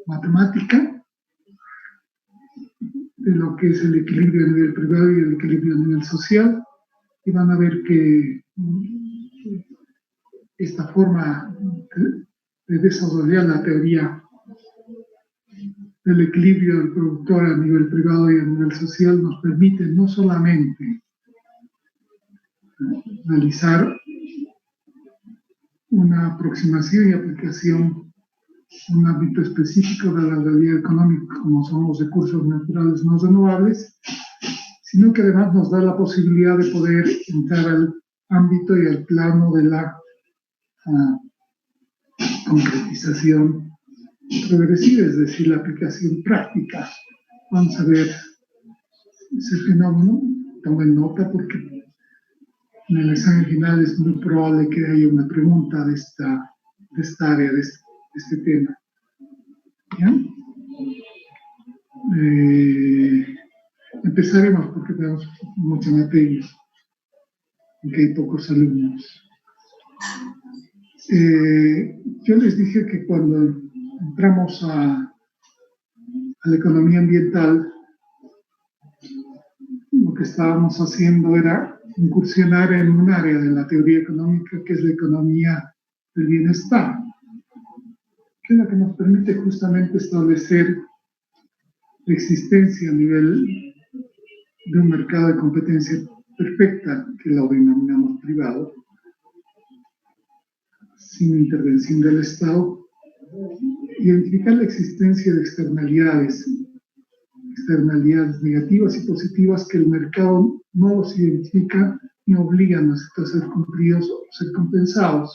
matemática de lo que es el equilibrio a nivel privado y el equilibrio a nivel social, y van a ver que esta forma de desarrollar la teoría del equilibrio del productor a nivel privado y a nivel social nos permite no solamente realizar una aproximación y aplicación a un ámbito específico de la realidad económica, como son los recursos naturales no renovables, sino que además nos da la posibilidad de poder entrar al ámbito y al plano de la concretización progresiva, es decir, la aplicación práctica. Vamos a ver ese fenómeno. Tomen nota porque en el examen final es muy probable que haya una pregunta de esta área, de este tema. ¿Ya? Empezaremos porque tenemos mucha materia, aunque hay pocos alumnos. Yo les dije que cuando entramos a la economía ambiental, lo que estábamos haciendo era incursionar en un área de la teoría económica que es la economía del bienestar, que es la que nos permite justamente establecer la existencia a nivel de un mercado de competencia perfecta, que lo denominamos privado, sin intervención del Estado, identificar la existencia de externalidades negativas y positivas que el mercado no los identifica ni obligan a ser cumplidos o ser compensados.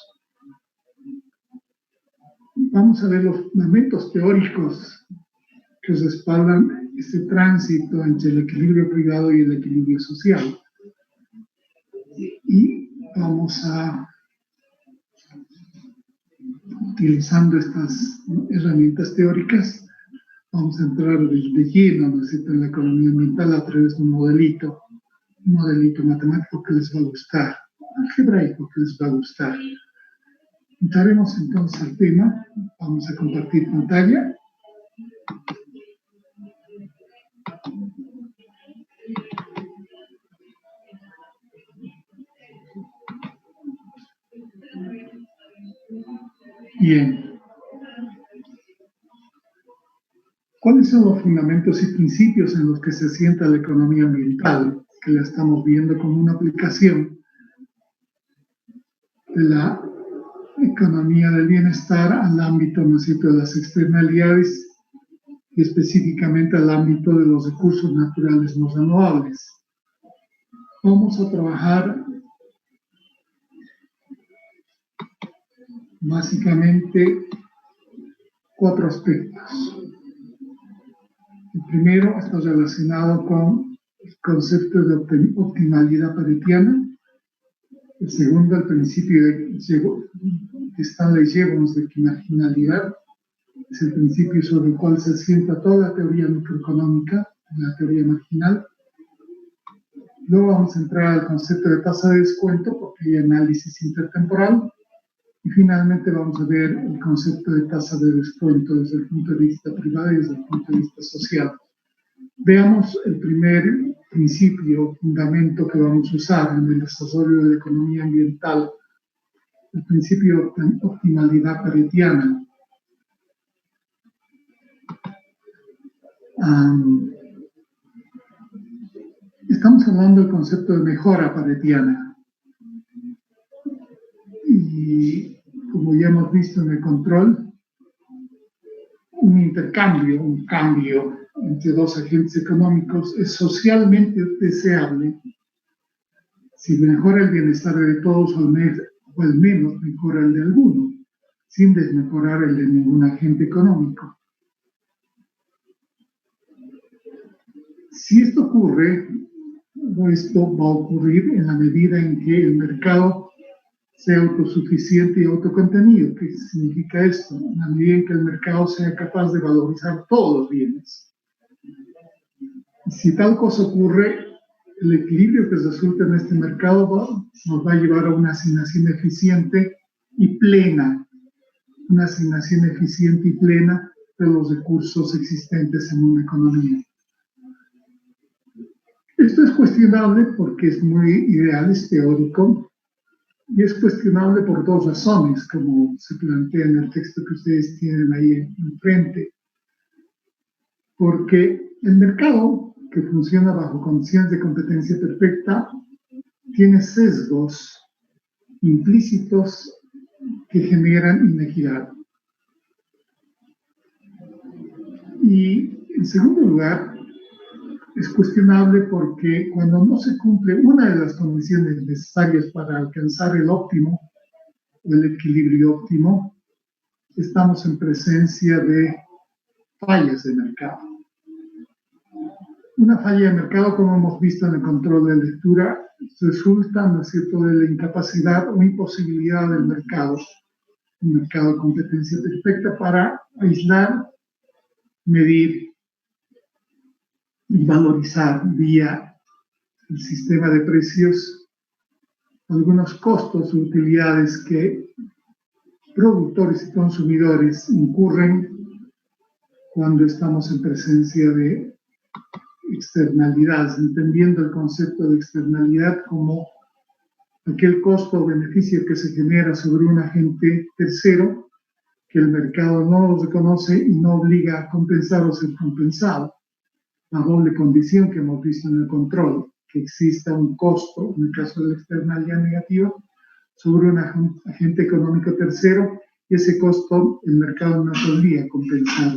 Vamos a ver los fundamentos teóricos que respaldan este tránsito entre el equilibrio privado y el equilibrio social. Y vamos a, utilizando estas herramientas teóricas, vamos a entrar de lleno, ¿no es cierto?, en la economía ambiental a través de un modelito matemático que les va a gustar, algebraico que les va a gustar. Entraremos entonces al tema. Vamos a compartir pantalla. Bien. ¿Cuáles son los fundamentos y principios en los que se asienta la economía ambiental? Que la estamos viendo como una aplicación de la economía del bienestar al ámbito, ¿no es cierto?, de las externalidades y específicamente al ámbito de los recursos naturales no renovables. Vamos a trabajar básicamente 4 aspectos. El primero está relacionado con el concepto de optimalidad paretiana. El segundo, el principio de Stanley Jevons de marginalidad. Es el principio sobre el cual se asienta toda la teoría microeconómica, la teoría marginal. Luego vamos a entrar al concepto de tasa de descuento, porque hay análisis intertemporal. Y finalmente vamos a ver el concepto de tasa de descuento desde el punto de vista privado y desde el punto de vista social. Veamos el primer principio, fundamento que vamos a usar en el desarrollo de la economía ambiental, el principio de optimalidad paretiana. Estamos hablando del concepto de mejora paretiana. Y como ya hemos visto en el control, un cambio entre dos agentes económicos es socialmente deseable si mejora el bienestar de todos o al menos mejora el de alguno, sin desmejorar el de ningún agente económico. Si esto ocurre, esto va a ocurrir en la medida en que el mercado sea autosuficiente y autocontenido. ¿Qué significa esto? En la medida en que el mercado sea capaz de valorizar todos los bienes. Y si tal cosa ocurre, el equilibrio que resulta en este mercado nos va a llevar a una asignación eficiente y plena. Una asignación eficiente y plena de los recursos existentes en una economía. Esto es cuestionable porque es muy ideal, es teórico, y es cuestionable por dos razones, como se plantea en el texto que ustedes tienen ahí enfrente. Porque el mercado, que funciona bajo condiciones de competencia perfecta, tiene sesgos implícitos que generan inequidad. Y en segundo lugar, es cuestionable porque cuando no se cumple una de las condiciones necesarias para alcanzar el óptimo o el equilibrio óptimo, estamos en presencia de fallas de mercado. Una falla de mercado, como hemos visto en el control de lectura, resulta, ¿no es cierto?, de la incapacidad o imposibilidad del mercado, un mercado de competencia perfecta, para aislar, medir y valorizar vía el sistema de precios algunos costos o utilidades que productores y consumidores incurren cuando estamos en presencia de externalidades, entendiendo el concepto de externalidad como aquel costo o beneficio que se genera sobre un agente tercero que el mercado no lo reconoce y no obliga a compensar o ser compensado. La doble condición que hemos visto en el control, que exista un costo, en el caso de la externalidad negativa, sobre un agente económico tercero, y ese costo el mercado no podría compensar,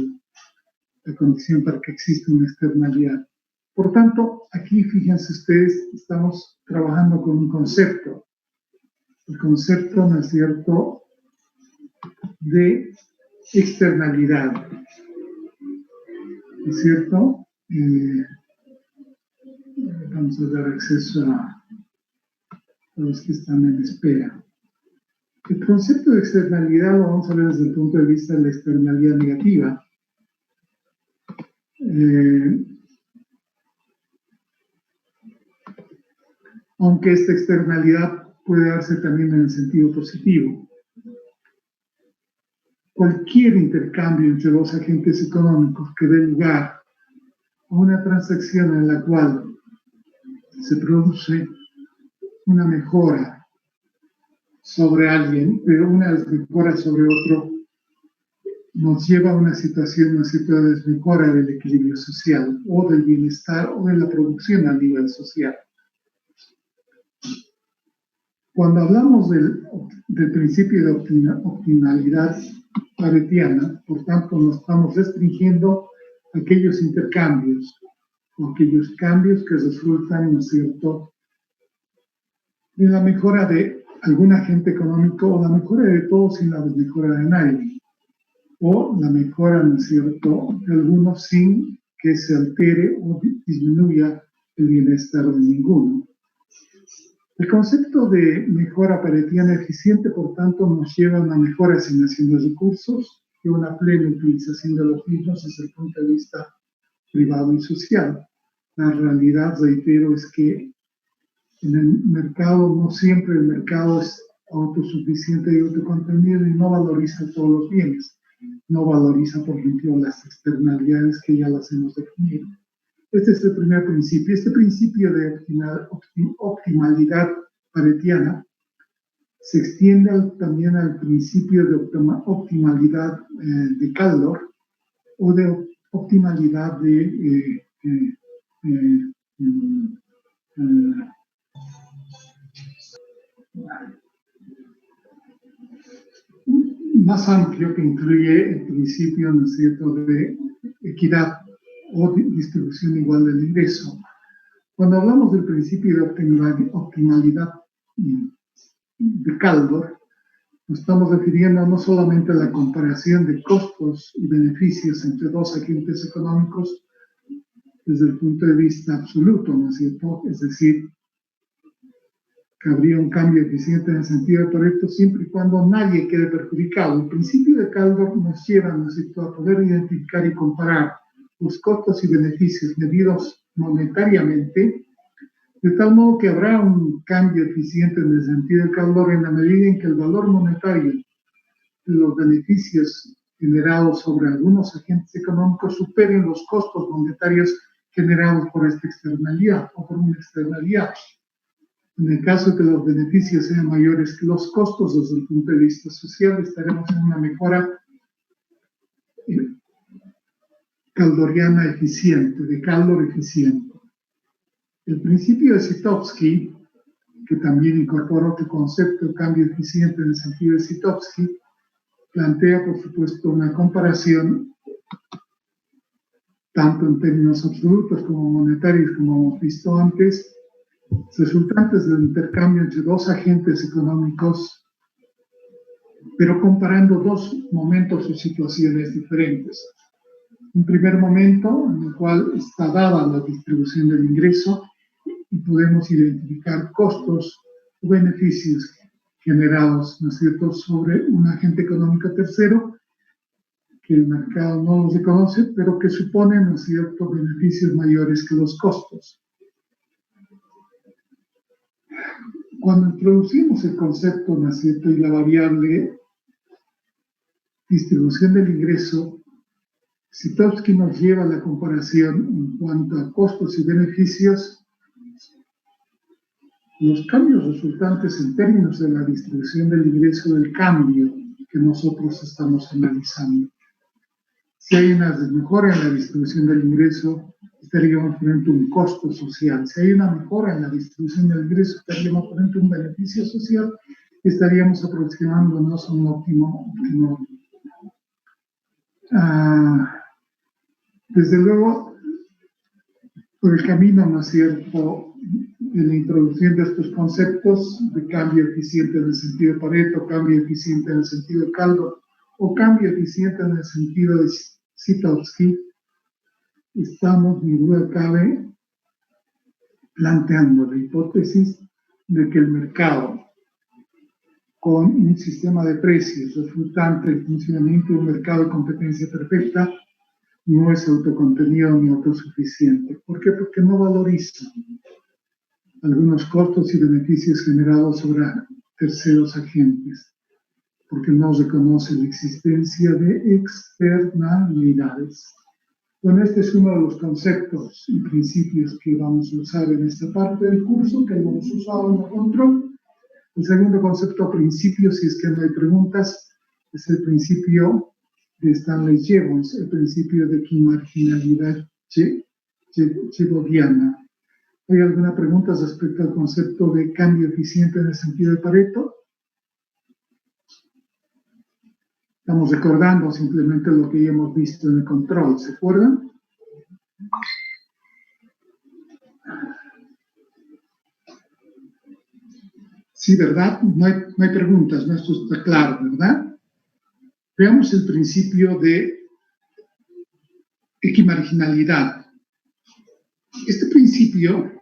la condición para que exista una externalidad. Por tanto, aquí, fíjense ustedes, estamos trabajando con un concepto. El concepto, ¿no es cierto?, de externalidad. ¿No es cierto? Vamos a dar acceso a los que están en espera. El concepto de externalidad lo vamos a ver desde el punto de vista de la externalidad negativa. Aunque esta externalidad puede darse también en el sentido positivo. Cualquier intercambio entre dos agentes económicos que dé lugar a una transacción en la cual se produce una mejora sobre alguien, pero una desmejora sobre otro, nos lleva a una situación, ¿no es cierto?, de desmejora del equilibrio social o del bienestar o de la producción a nivel social. Cuando hablamos del principio de optimalidad paretiana, por tanto, nos estamos restringiendo a aquellos intercambios o aquellos cambios que resultan, ¿no es cierto?, de la mejora de algún agente económico o la mejora de todos sin la desmejora de nadie, o la mejora, ¿no es cierto?, de algunos sin que se altere o disminuya el bienestar de ninguno. El concepto de mejora paretiana eficiente, por tanto, nos lleva a una mejor asignación de recursos y una plena utilización de los mismos desde el punto de vista privado y social. La realidad, reitero, es que en el mercado, no siempre el mercado es autosuficiente y autocontenido y no valoriza todos los bienes. No valoriza, por ejemplo, las externalidades que ya las hemos definido. Este es el primer principio. Este principio de optimalidad paretiana se extiende también al principio de optimalidad de Kaldor o de optimalidad de más amplio, que incluye el principio, ¿no es cierto?, de equidad o distribución igual del ingreso. Cuando hablamos del principio de optimalidad de Kaldor, nos estamos refiriendo no solamente a la comparación de costos y beneficios entre dos agentes económicos desde el punto de vista absoluto, ¿no es cierto? Es decir, que habría un cambio eficiente en el sentido correcto siempre y cuando nadie quede perjudicado. El principio de Kaldor nos lleva, ¿no es cierto?, a poder identificar y comparar los costos y beneficios medidos monetariamente, de tal modo que habrá un cambio eficiente en el sentido de Kaldor en la medida en que el valor monetario de los beneficios generados sobre algunos agentes económicos superen los costos monetarios generados por esta externalidad o por una externalidad. En el caso de que los beneficios sean mayores que los costos desde el punto de vista social, estaremos en una mejora caldoriana eficiente, de Kaldor eficiente. El principio de Zitowski, que también incorpora otro concepto de cambio eficiente en el sentido de Zitowski, plantea, por supuesto, una comparación tanto en términos absolutos como monetarios, como hemos visto antes, resultantes del intercambio entre dos agentes económicos, pero comparando dos momentos o situaciones diferentes. Un primer momento en el cual está dada la distribución del ingreso y podemos identificar costos o beneficios generados, ¿no es cierto?, sobre un agente económico tercero que el mercado no los reconoce, pero que suponen, ¿no es cierto?, beneficios mayores que los costos. Cuando introducimos el concepto, ¿no es cierto?, y la variable distribución del ingreso, Zitowski nos lleva a la comparación en cuanto a costos y beneficios. Los cambios resultantes en términos de la distribución del ingreso del cambio que nosotros estamos analizando. Si hay una mejora en la distribución del ingreso, estaríamos frente a un costo social. Si hay una mejora en la distribución del ingreso, estaríamos frente a un beneficio social y estaríamos aproximándonos a un óptimo. Desde luego, por el camino, ¿no es cierto?, de la introducción de estos conceptos de cambio eficiente en el sentido de Pareto, cambio eficiente en el sentido de Kaldor o cambio eficiente en el sentido de Zitowski, estamos, ni duda cabe, planteando la hipótesis de que el mercado, con un sistema de precios resultante del funcionamiento de un mercado de competencia perfecta, no es autocontenido ni autosuficiente. ¿Por qué? Porque no valoriza algunos costos y beneficios generados sobre terceros agentes, porque no reconoce la existencia de externalidades. Bueno, este es uno de los conceptos y principios que vamos a usar en esta parte del curso, que hemos usado en el control. El segundo concepto o principio, si es que no hay preguntas, es el principio de Stanley Jevons, el principio de equimarginalidad jevoniana. ¿Hay alguna pregunta respecto al concepto de cambio eficiente en el sentido de Pareto? Estamos recordando simplemente lo que ya hemos visto en el control, ¿se acuerdan? Sí, ¿verdad? No hay preguntas, ¿no? Esto está claro, ¿verdad? Veamos el principio de equimarginalidad. Este principio,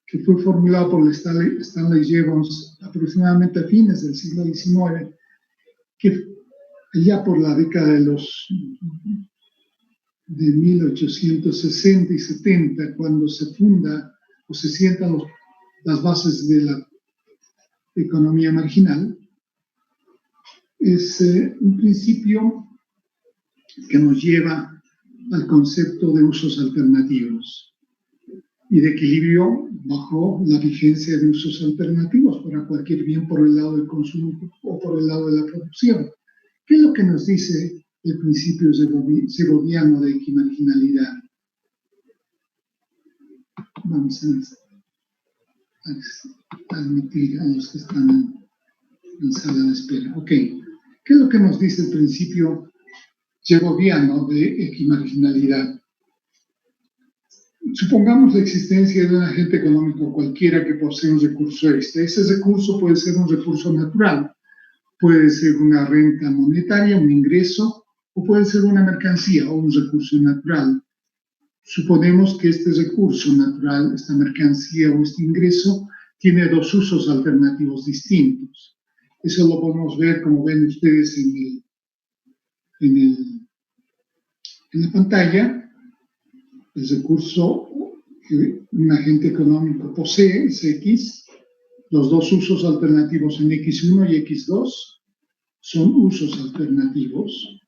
que fue formulado por Stanley Jevons aproximadamente a fines del siglo XIX, que allá por la década de 1860 y 70, cuando se funda o se sientan las bases de la economía marginal, es un principio que nos lleva al concepto de usos alternativos y de equilibrio bajo la vigencia de usos alternativos para cualquier bien por el lado del consumo o por el lado de la producción. ¿Qué es lo que nos dice el principio segoviano de equimarginalidad? Vamos a admitir a los que están en sala de espera. Ok. ¿Qué es lo que nos dice el principio segoviano de equimarginalidad? Supongamos la existencia de un agente económico cualquiera que posee un recurso extra. Ese recurso puede ser un recurso natural, puede ser una renta monetaria, un ingreso, o puede ser una mercancía o un recurso natural. Suponemos que este recurso natural, esta mercancía o este ingreso, tiene dos usos alternativos distintos. Eso lo podemos ver, como ven ustedes en la pantalla. El recurso que un agente económico posee es X. Los dos usos alternativos en X1 y X2 son usos alternativos.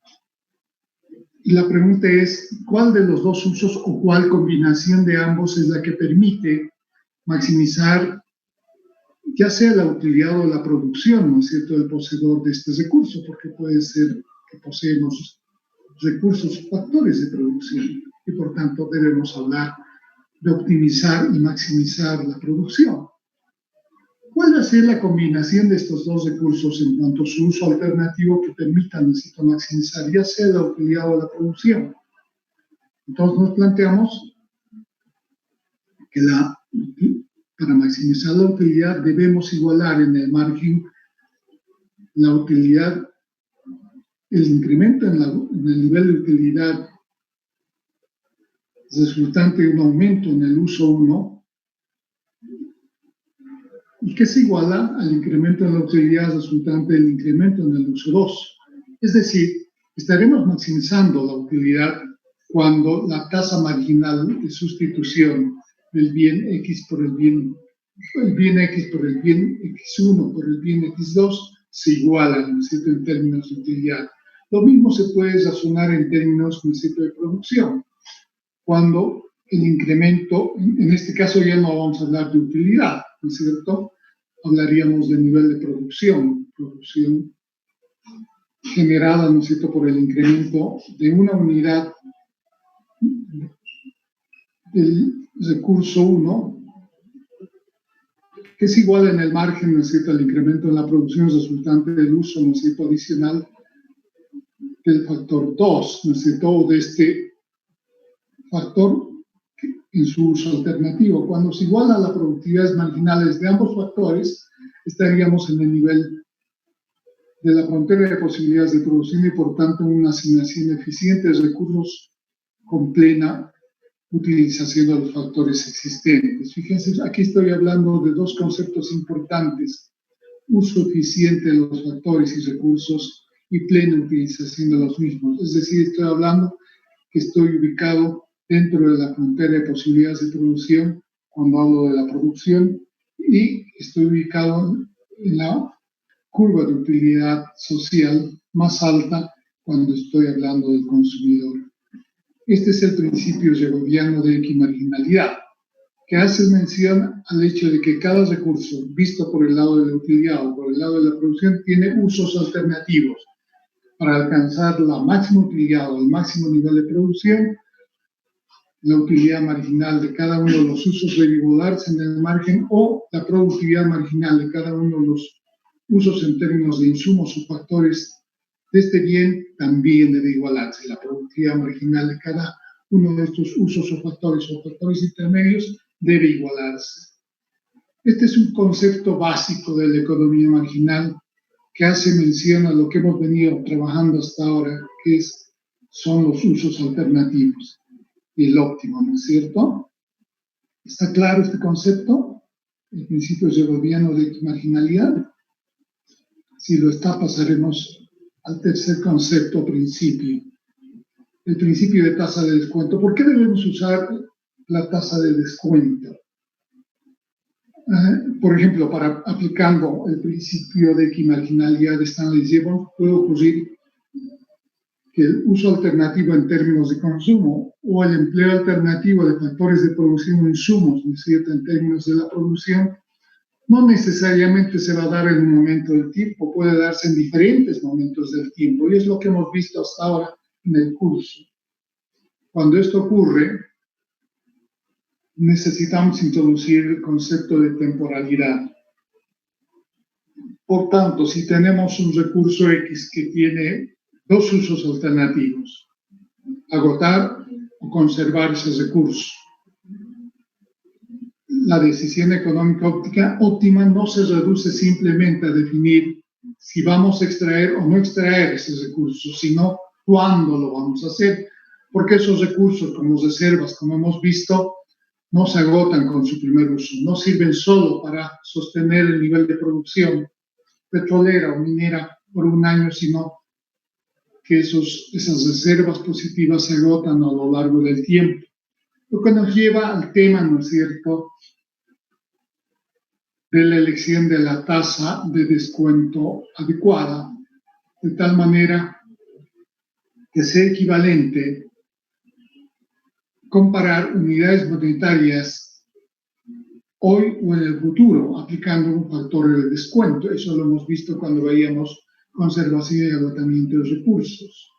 Y la pregunta es, ¿cuál de los dos usos o cuál combinación de ambos es la que permite maximizar ya sea la utilidad o la producción, ¿no es cierto?, del poseedor de este recurso, porque puede ser que poseemos recursos o factores de producción y por tanto debemos hablar de optimizar y maximizar la producción. ¿Cuál va a ser la combinación de estos dos recursos en cuanto a su uso alternativo que permita, necesito maximizar ya sea la utilidad o la producción? Entonces nos planteamos que para maximizar la utilidad debemos igualar en el margen la utilidad, el incremento en el nivel de utilidad resultante de un aumento en el uso 1 y que se iguala al incremento en la utilidad resultante del incremento en el uso 2. Es decir, estaremos maximizando la utilidad cuando la tasa marginal de sustitución del bien X por el bien X por el bien X1 por el bien X2 se igualan, ¿no es cierto?, en términos de utilidad. Lo mismo se puede razonar en términos, ¿no es cierto?, de producción. Cuando el incremento, en este caso ya no vamos a hablar de utilidad, ¿no es cierto? Hablaríamos de nivel de producción generada, ¿no es cierto?, por el incremento de una unidad del recurso 1, que es igual en el margen, ¿no es cierto?, al incremento en la producción resultante del uso, ¿no es cierto?, adicional del factor 2, ¿no es cierto?, o de este factor en su uso alternativo. Cuando se iguala las productividades marginales de ambos factores, estaríamos en el nivel de la frontera de posibilidades de producción y por tanto una asignación eficiente de recursos con plena utilización de los factores existentes. Fíjense, aquí estoy hablando de dos conceptos importantes: uso eficiente de los factores y recursos y plena utilización de los mismos. Es decir, estoy hablando que estoy ubicado dentro de la frontera de posibilidades de producción cuando hablo de la producción y estoy ubicado en la curva de utilidad social más alta cuando estoy hablando del consumidor. Este es el principio segoviano de equimarginalidad, que hace mención al hecho de que cada recurso, visto por el lado de la utilidad o por el lado de la producción, tiene usos alternativos para alcanzar la máxima utilidad o el máximo nivel de producción. La utilidad marginal de cada uno de los usos debe igualarse en el margen o la productividad marginal de cada uno de los usos en términos de insumos o factores de este bien también debe igualarse. La productividad marginal de cada uno de estos usos o factores intermedios debe igualarse. Este es un concepto básico de la economía marginal que hace mención a lo que hemos venido trabajando hasta ahora, que son los usos alternativos y el óptimo, ¿no es cierto? ¿Está claro este concepto? El principio segoviano de marginalidad. Si lo está, pasaremos al tercer concepto o principio, el principio de tasa de descuento. ¿Por qué debemos usar la tasa de descuento? Por ejemplo, aplicando el principio de equimarginalidad de Stanley-Jevons, puede ocurrir que el uso alternativo en términos de consumo o el empleo alternativo de factores de producción o insumos, ¿no es cierto?, en términos de la producción, no necesariamente se va a dar en un momento del tiempo, puede darse en diferentes momentos del tiempo, y es lo que hemos visto hasta ahora en el curso. Cuando esto ocurre, necesitamos introducir el concepto de temporalidad. Por tanto, si tenemos un recurso X que tiene dos usos alternativos, agotar o conservar ese recurso, la decisión económica óptima no se reduce simplemente a definir si vamos a extraer o no extraer ese recurso, sino cuándo lo vamos a hacer, porque esos recursos como reservas, como hemos visto, no se agotan con su primer uso, no sirven solo para sostener el nivel de producción petrolera o minera por un año, sino que esas reservas positivas se agotan a lo largo del tiempo. Lo que nos lleva al tema, ¿no es cierto?, de la elección de la tasa de descuento adecuada, de tal manera que sea equivalente comparar unidades monetarias hoy o en el futuro, aplicando un factor de descuento. Eso lo hemos visto cuando veíamos conservación y agotamiento de recursos.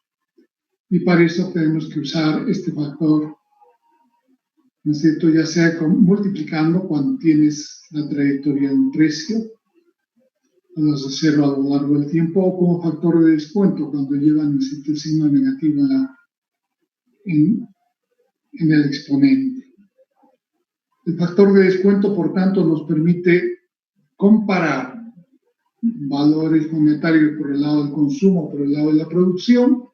Y para eso tenemos que usar este factor, ¿no es cierto?, ya sea multiplicando cuando tienes la trayectoria de un precio, las reservas a lo largo del tiempo, o como factor de descuento cuando llevan el signo negativo en el exponente. El factor de descuento, por tanto, nos permite comparar valores monetarios por el lado del consumo, por el lado de la producción,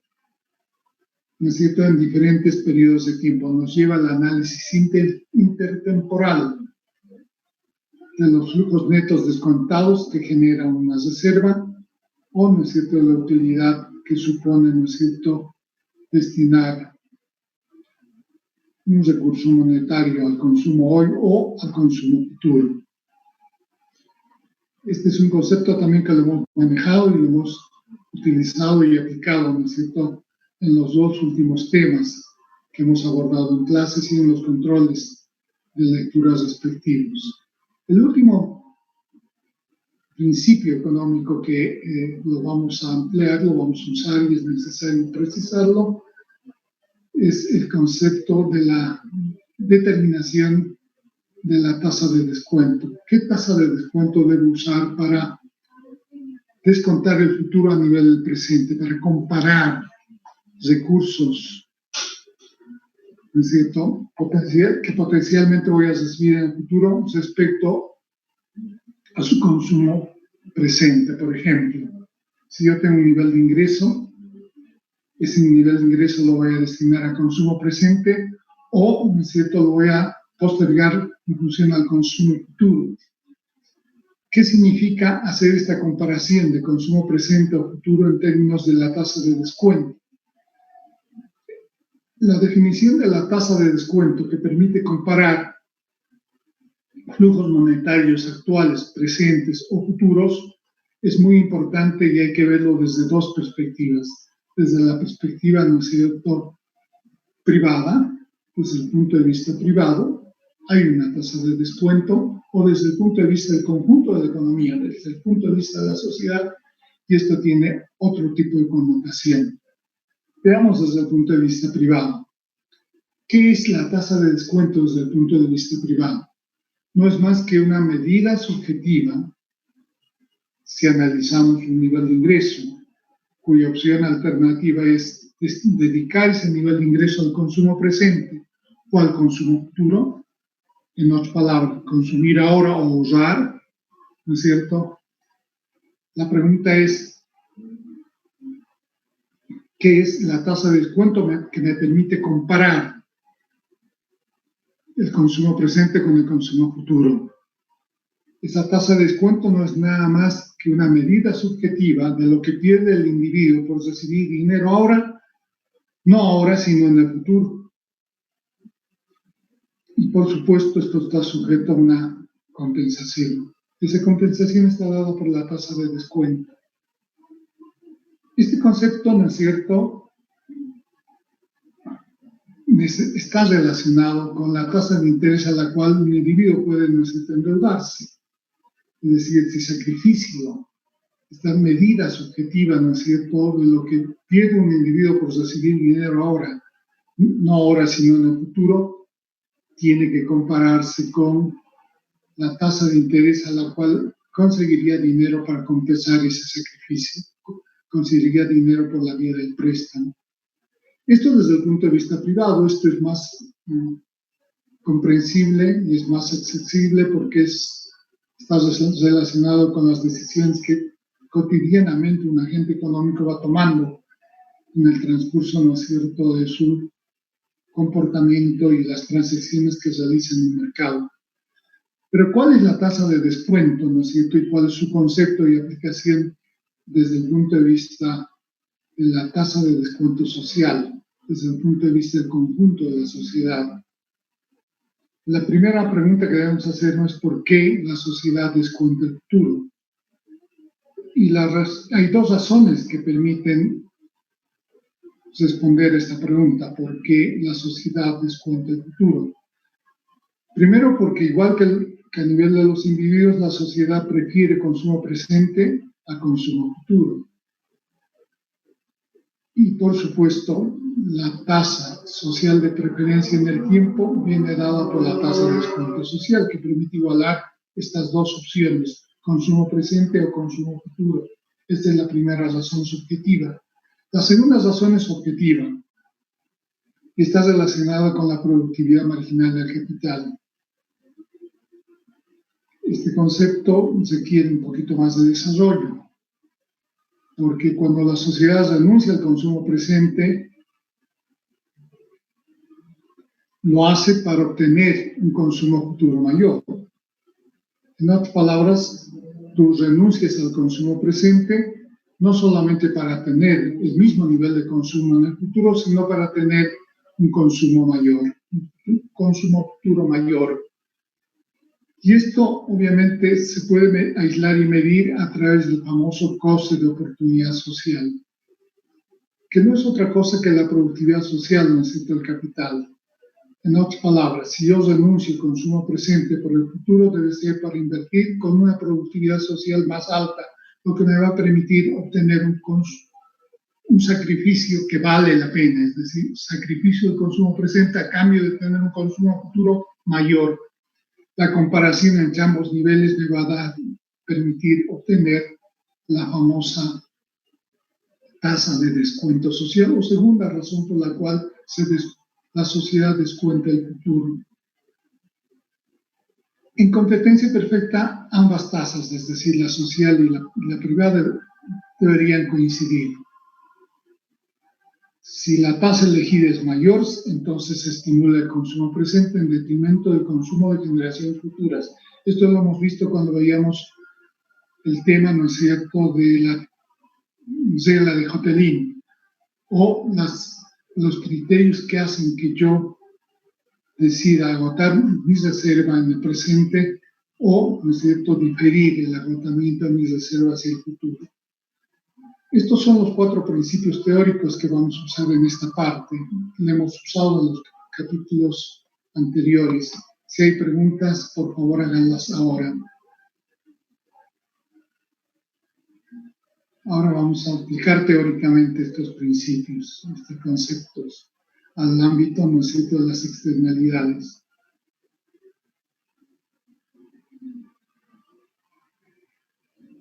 ¿no es cierto?, en diferentes periodos de tiempo. Nos lleva al análisis intertemporal de los flujos netos descontados que genera una reserva, o, ¿no es cierto?, la utilidad que supone, ¿no es cierto?, destinar un recurso monetario al consumo hoy o al consumo futuro. Este es un concepto también que lo hemos manejado y lo hemos utilizado y aplicado, ¿no es cierto?, en los dos últimos temas que hemos abordado en clases y en los controles de lecturas respectivos. El último principio económico que lo vamos a ampliar, lo vamos a usar y es necesario precisarlo, es el concepto de la determinación de la tasa de descuento. ¿Qué tasa de descuento debo usar para descontar el futuro a nivel del presente, para comparar recursos, ¿no es cierto?, que potencialmente voy a recibir en el futuro respecto a su consumo presente? Por ejemplo, si yo tengo un nivel de ingreso, ese nivel de ingreso lo voy a destinar a consumo presente o, ¿no es cierto?, lo voy a postergar en función al consumo futuro. ¿Qué significa hacer esta comparación de consumo presente o futuro en términos de la tasa de descuento? La definición de la tasa de descuento, que permite comparar flujos monetarios actuales, presentes o futuros, es muy importante y hay que verlo desde dos perspectivas. Desde la perspectiva, ¿no es cierto?, privada, desde el punto de vista privado, hay una tasa de descuento, o desde el punto de vista del conjunto de la economía, desde el punto de vista de la sociedad, y esto tiene otro tipo de connotación. Veamos desde el punto de vista privado. ¿Qué es la tasa de descuento desde el punto de vista privado? No es más que una medida subjetiva, si analizamos un nivel de ingreso, cuya opción alternativa es dedicar ese nivel de ingreso al consumo presente o al consumo futuro. En otras palabras, consumir ahora o ahorrar, ¿no es cierto? La pregunta es, ¿qué es la tasa de descuento que me permite comparar el consumo presente con el consumo futuro? Esa tasa de descuento no es nada más que una medida subjetiva de lo que pierde el individuo por recibir dinero ahora, no ahora, sino en el futuro. Y por supuesto, esto está sujeto a una compensación. Esa compensación está dada por la tasa de descuento. Este concepto, ¿no es cierto?, está relacionado con la tasa de interés a la cual un individuo puede, ¿no es cierto?, endeudarse. Es decir, este sacrificio, esta medida subjetiva, ¿no es cierto?, de lo que pierde un individuo por recibir dinero ahora, no ahora, sino en el futuro, tiene que compararse con la tasa de interés a la cual conseguiría dinero para compensar ese sacrificio, conseguiría dinero por la vía del préstamo. Esto desde el punto de vista privado, esto es más comprensible y es más accesible porque está relacionado con las decisiones que cotidianamente un agente económico va tomando en el transcurso, ¿no es cierto?, de su comportamiento y las transacciones que realiza en el mercado. Pero ¿cuál es la tasa de descuento, ¿no es cierto?, y cuál es su concepto y aplicación desde el punto de vista de la tasa de descuento social, desde el punto de vista del conjunto de la sociedad? La primera pregunta que debemos hacernos es ¿por qué la sociedad descuenta el futuro? Y hay dos razones que permiten responder esta pregunta: ¿por qué la sociedad descuenta el futuro? Primero, porque igual que a nivel de los individuos, la sociedad prefiere consumo presente a consumo futuro. Y por supuesto, la tasa social de preferencia en el tiempo viene dada por la tasa de descuento social, que permite igualar estas dos opciones, consumo presente o consumo futuro. Esta es la primera razón subjetiva. La segunda razón es objetiva y está relacionada con la productividad marginal del capital. Este concepto requiere un poquito más de desarrollo, porque cuando la sociedad renuncia al consumo presente, lo hace para obtener un consumo futuro mayor. En otras palabras, tú renuncias al consumo presente no solamente para tener el mismo nivel de consumo en el futuro, sino para tener un consumo mayor, un consumo futuro mayor. Y esto obviamente se puede aislar y medir a través del famoso coste de oportunidad social, que no es otra cosa que la productividad social, ¿no es cierto?, del capital. En otras palabras, si yo renuncio al consumo presente por el futuro, debe ser para invertir con una productividad social más alta, lo que me va a permitir obtener un sacrificio que vale la pena, es decir, sacrificio del consumo presente a cambio de tener un consumo futuro mayor. La comparación entre ambos niveles me va a permitir obtener la famosa tasa de descuento social, o segunda razón por la cual la sociedad descuenta el futuro. En competencia perfecta, ambas tasas, es decir, la social y la privada, deberían coincidir. Si la tasa elegida es mayor, entonces se estimula el consumo presente en detrimento del consumo de generaciones futuras. Esto lo hemos visto cuando veíamos el tema, ¿no es cierto?, de la regla de Hotelin, o los criterios que hacen que yo decida agotar mi reserva en el presente o, ¿no es cierto?, diferir el agotamiento de mi reserva hacia el futuro. Estos son los 4 principios teóricos que vamos a usar en esta parte. Lo hemos usado en los capítulos anteriores. Si hay preguntas, por favor, háganlas ahora. Ahora vamos a aplicar teóricamente estos principios, estos conceptos, al ámbito, ¿no es cierto?, de las externalidades.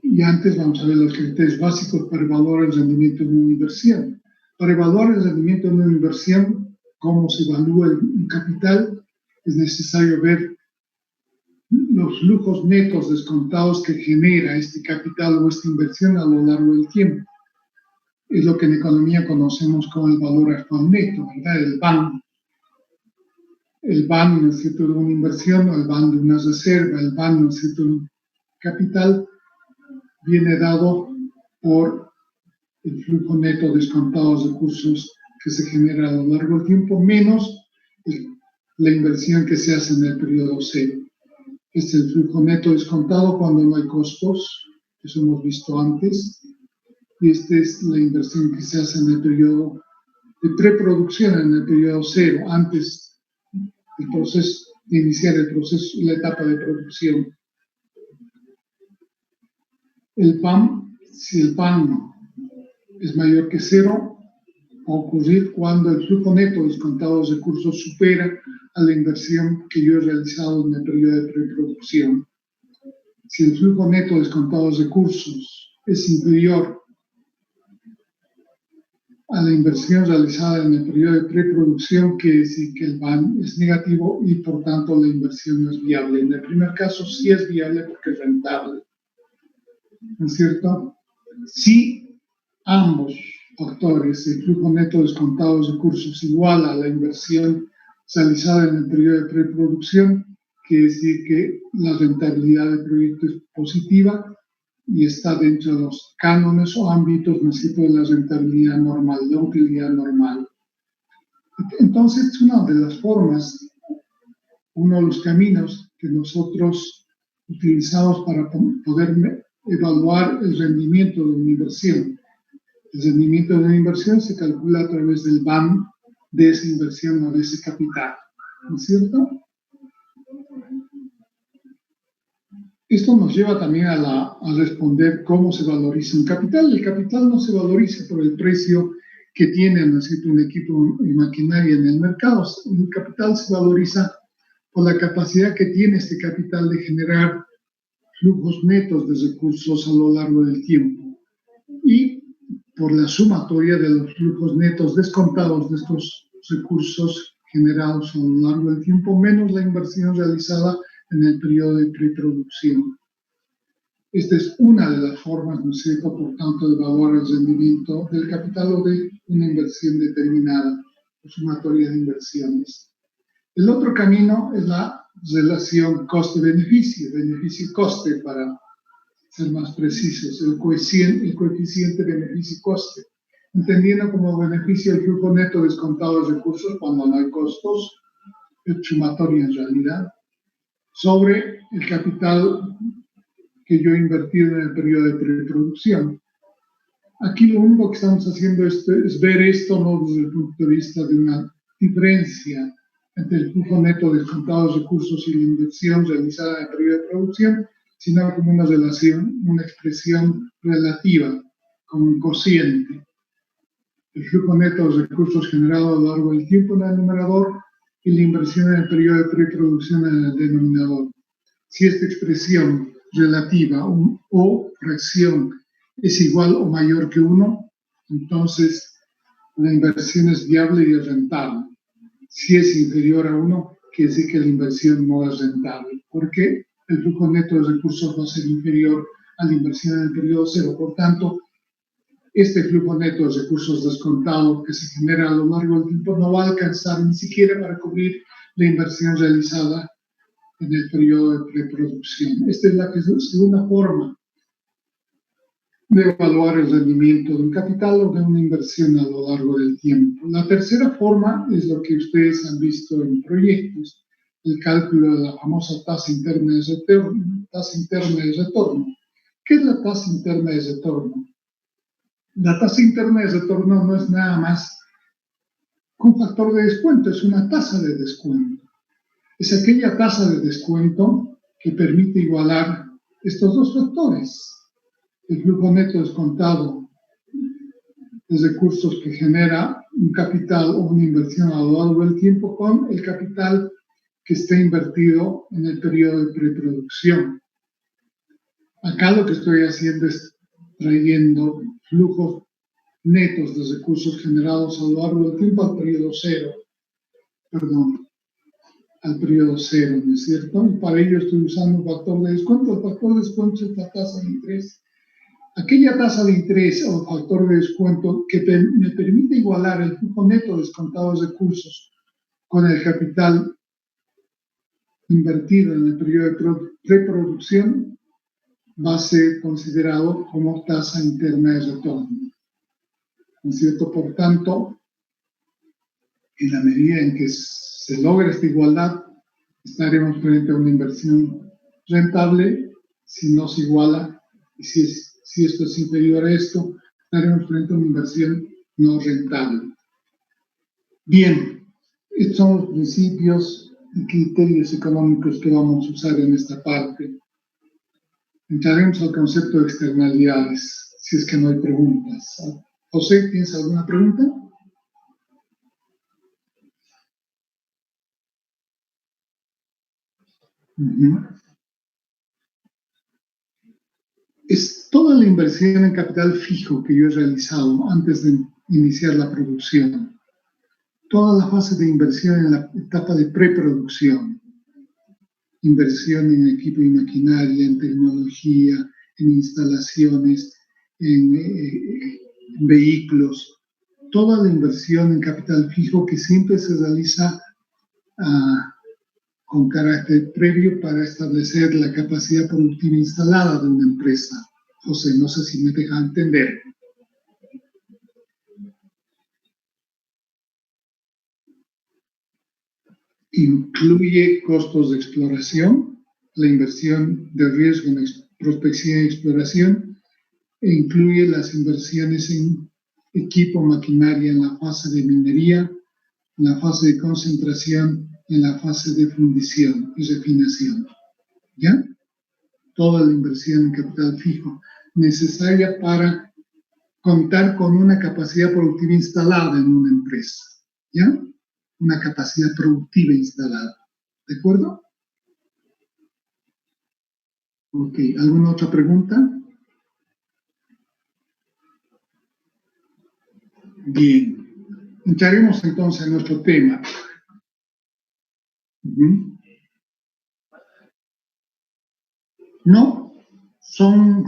Y antes vamos a ver los criterios básicos para evaluar el rendimiento de una inversión. Para evaluar el rendimiento de una inversión, cómo se evalúa un capital, es necesario ver los flujos netos descontados que genera este capital o esta inversión a lo largo del tiempo. Es lo que en economía conocemos como el valor actual neto, ¿verdad? El BAN. El BAN, ¿no es cierto?, de una inversión, o el BAN de una reserva, el BAN, ¿no es cierto?, de un capital, viene dado por el flujo neto descontado de recursos que se genera a lo largo del tiempo, menos la inversión que se hace en el periodo cero. Este es el flujo neto descontado cuando no hay costos, eso hemos visto antes, y esta es la inversión que se hace en el periodo de preproducción, en el periodo cero, antes del proceso, de iniciar el proceso, la etapa de producción. El PAM, si el PAM es mayor que cero, va a ocurrir cuando el flujo neto descontado de recursos supera a la inversión que yo he realizado en el periodo de preproducción. Si el flujo neto descontado de recursos es inferior a la inversión realizada en el periodo de preproducción, quiere decir que el BAN es negativo y por tanto la inversión no es viable. En el primer caso sí es viable porque es rentable, ¿no es cierto? Si ambos factores, el flujo neto descontado de recursos igual a la inversión realizada en el periodo de preproducción, quiere decir que la rentabilidad del proyecto es positiva y está dentro de los cánones o ámbitos, ¿no es cierto?, de la rentabilidad normal, la utilidad normal. Entonces, una de las formas, uno de los caminos que nosotros utilizamos para poder evaluar el rendimiento de una inversión El rendimiento de una inversión se calcula a través del BAM de esa inversión o de ese capital, ¿no es cierto? Esto nos lleva también a responder cómo se valoriza un capital. El capital no se valoriza por el precio que tiene, ¿no es cierto?, un equipo y maquinaria en el mercado. El capital se valoriza por la capacidad que tiene este capital de generar flujos netos de recursos a lo largo del tiempo y por la sumatoria de los flujos netos descontados de estos recursos generados a lo largo del tiempo, menos la inversión realizada en el periodo de preproducción. Esta es una de las formas, ¿no es cierto?, por tanto, de evaluar el rendimiento del capital o de una inversión determinada, o sumatoria de inversiones. El otro camino es la relación coste-beneficio, beneficio-coste, para ser más precisos, el coeficiente beneficio-coste, entendiendo como beneficio el flujo neto descontado de recursos cuando no hay costos, es sumatoria en realidad, sobre el capital que yo he invertido en el periodo de preproducción. Aquí lo único que estamos haciendo es ver esto no desde el punto de vista de una diferencia entre el flujo neto descontado de recursos y la inversión realizada en el periodo de producción, sino como una relación, una expresión relativa, como un cociente. El flujo neto de recursos generado a lo largo del tiempo en el numerador y la inversión en el periodo de preproducción en el denominador. Si esta expresión relativa o fracción es igual o mayor que 1, entonces la inversión es viable y es rentable. Si es inferior a 1, quiere decir que la inversión no es rentable, porque el flujo neto de recursos va a ser inferior a la inversión en el periodo 0. Por tanto, este flujo neto de recursos descontado que se genera a lo largo del tiempo no va a alcanzar ni siquiera para cubrir la inversión realizada en el periodo de preproducción. Esta es la segunda forma de evaluar el rendimiento de un capital o de una inversión a lo largo del tiempo. La tercera forma es lo que ustedes han visto en proyectos, el cálculo de la famosa tasa interna de retorno. ¿Qué es la tasa interna de retorno? La tasa interna de retorno no es nada más un factor de descuento, es una tasa de descuento. Es aquella tasa de descuento que permite igualar estos dos factores. El flujo neto descontado de recursos que genera un capital o una inversión a lo largo del tiempo con el capital que está invertido en el periodo de preproducción. Acá lo que estoy haciendo es trayendo flujos netos de recursos generados a lo largo del tiempo al periodo cero, ¿no es cierto? Y para ello estoy usando un factor de descuento. El factor de descuento es la tasa de interés. Aquella tasa de interés o factor de descuento que me permite igualar el flujo neto descontado de recursos con el capital invertido en el periodo de preproducción va a ser considerado como tasa interna de retorno. ¿No es cierto? Por tanto, en la medida en que se logra esta igualdad, estaremos frente a una inversión rentable. Si no se iguala y si esto es inferior a esto, estaremos frente a una inversión no rentable. Bien, estos son los principios y criterios económicos que vamos a usar en esta parte. Entraremos al concepto de externalidades, si es que no hay preguntas. José, ¿tienes alguna pregunta? Es toda la inversión en capital fijo que yo he realizado antes de iniciar la producción. Toda la fase de inversión en la etapa de preproducción. Inversión en equipo y maquinaria, en tecnología, en instalaciones, en vehículos. Toda la inversión en capital fijo que siempre se realiza con carácter previo para establecer la capacidad productiva instalada de una empresa. José, no sé si me deja entender. Incluye costos de exploración, la inversión de riesgo en prospección y exploración, e incluye las inversiones en equipo, maquinaria en la fase de minería, en la fase de concentración, en la fase de fundición y refinación. ¿Ya? Toda la inversión en capital fijo necesaria para contar con una capacidad productiva instalada en una empresa. ¿Ya? Una capacidad productiva instalada. ¿De acuerdo? Ok, ¿alguna otra pregunta? Bien. Entraremos entonces en nuestro tema. No, son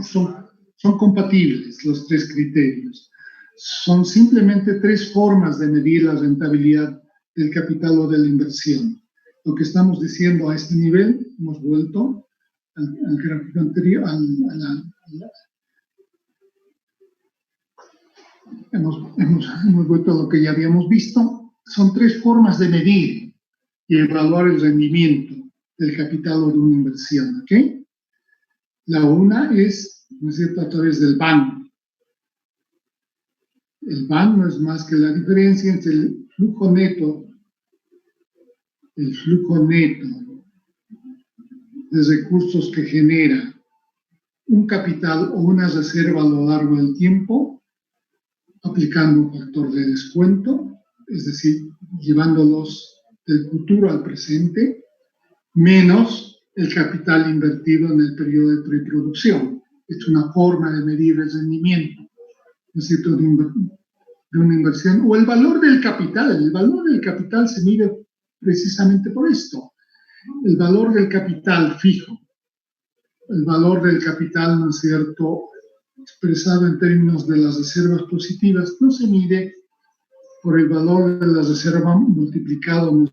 compatibles los tres criterios. Son simplemente tres formas de medir la rentabilidad del capital o de la inversión. Lo que estamos diciendo a este nivel, hemos vuelto al gráfico anterior, hemos vuelto a lo que ya habíamos visto. Son tres formas de medir y evaluar el rendimiento del capital o de una inversión, ¿ok? La una es, ¿no es cierto?, a través del BAN. El BAN no es más que la diferencia entre el flujo neto de recursos que genera un capital o una reserva a lo largo del tiempo, aplicando un factor de descuento, es decir, llevándolos del futuro al presente, menos el capital invertido en el periodo de preproducción. Es una forma de medir el rendimiento, ¿no es cierto?, de una inversión. O el valor del capital. El valor del capital se mide precisamente por esto. El valor del capital fijo. El valor del capital, ¿no es cierto?, expresado en términos de las reservas positivas, no se mide por el valor de la reserva multiplicado, ¿no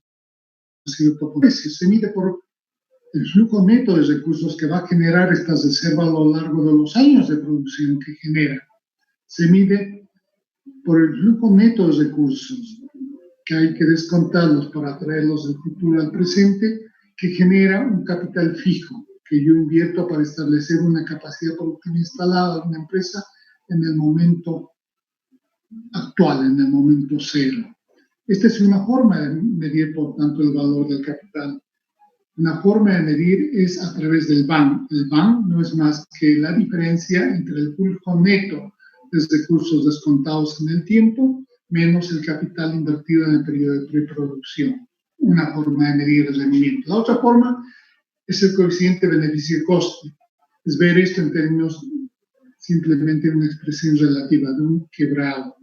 es cierto?, por precio. Se mide por el flujo neto de recursos que va a generar esta reserva a lo largo de los años de producción que genera. Se mide por el flujo neto de recursos, que hay que descontarlos para traerlos del futuro al presente, que genera un capital fijo, que yo invierto para establecer una capacidad productiva instalada de una empresa en el momento actual, en el momento cero. Esta es una forma de medir, por tanto, el valor del capital. Una forma de medir es a través del BAN. El BAN no es más que la diferencia entre el flujo neto de recursos descontados en el tiempo menos el capital invertido en el periodo de preproducción. Una forma de medir el rendimiento. La otra forma es el coeficiente beneficio-costo. Es ver esto en términos simplemente de una expresión relativa de un quebrado.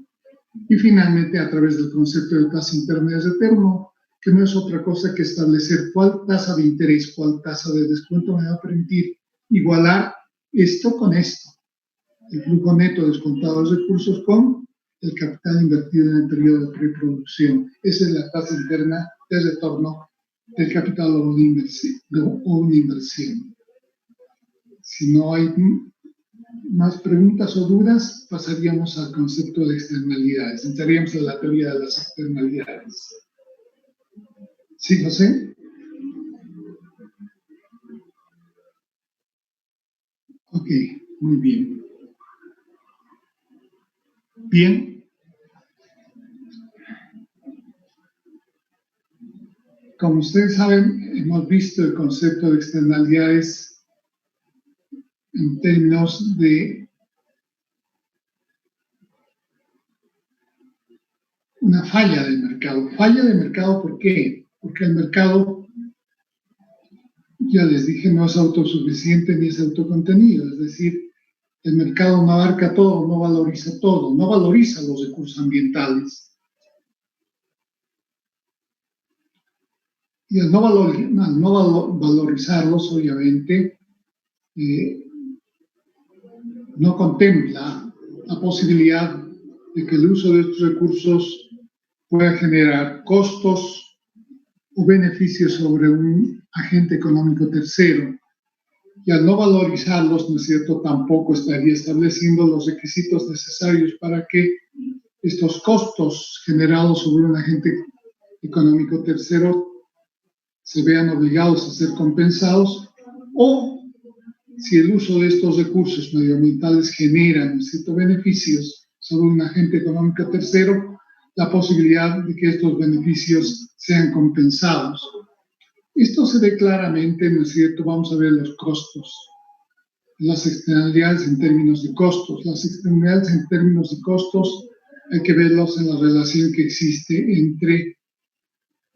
Y finalmente, a través del concepto de tasa interna de retorno, que no es otra cosa que establecer cuál tasa de interés, cuál tasa de descuento me va a permitir igualar esto con esto. El flujo neto descontado de recursos con el capital invertido en el periodo de preproducción. Esa es la tasa interna de retorno del capital o una inversión. Si no hay más preguntas o dudas, pasaríamos al concepto de externalidades. Entraríamos en la teoría de las externalidades. ¿Sí, José? Ok, muy bien. Bien. Como ustedes saben, hemos visto el concepto de externalidades en términos de una falla del mercado. Falla del mercado, ¿por qué? Porque el mercado, ya les dije, no es autosuficiente ni es autocontenido. Es decir, el mercado no abarca todo, no valoriza todo, no valoriza los recursos ambientales. Y al no valorizarlos, obviamente, no contempla la posibilidad de que el uso de estos recursos pueda generar costos o beneficios sobre un agente económico tercero. Y al no valorizarlos, ¿no es cierto?, tampoco estaría estableciendo los requisitos necesarios para que estos costos generados sobre un agente económico tercero se vean obligados a ser compensados, o si el uso de estos recursos medioambientales genera, ¿no es cierto?, beneficios, sobre un agente económico tercero la posibilidad de que estos beneficios sean compensados. Esto se ve claramente, ¿no es cierto? Vamos a ver los costos, las externalidades en términos de costos. Las externalidades en términos de costos hay que verlos en la relación que existe entre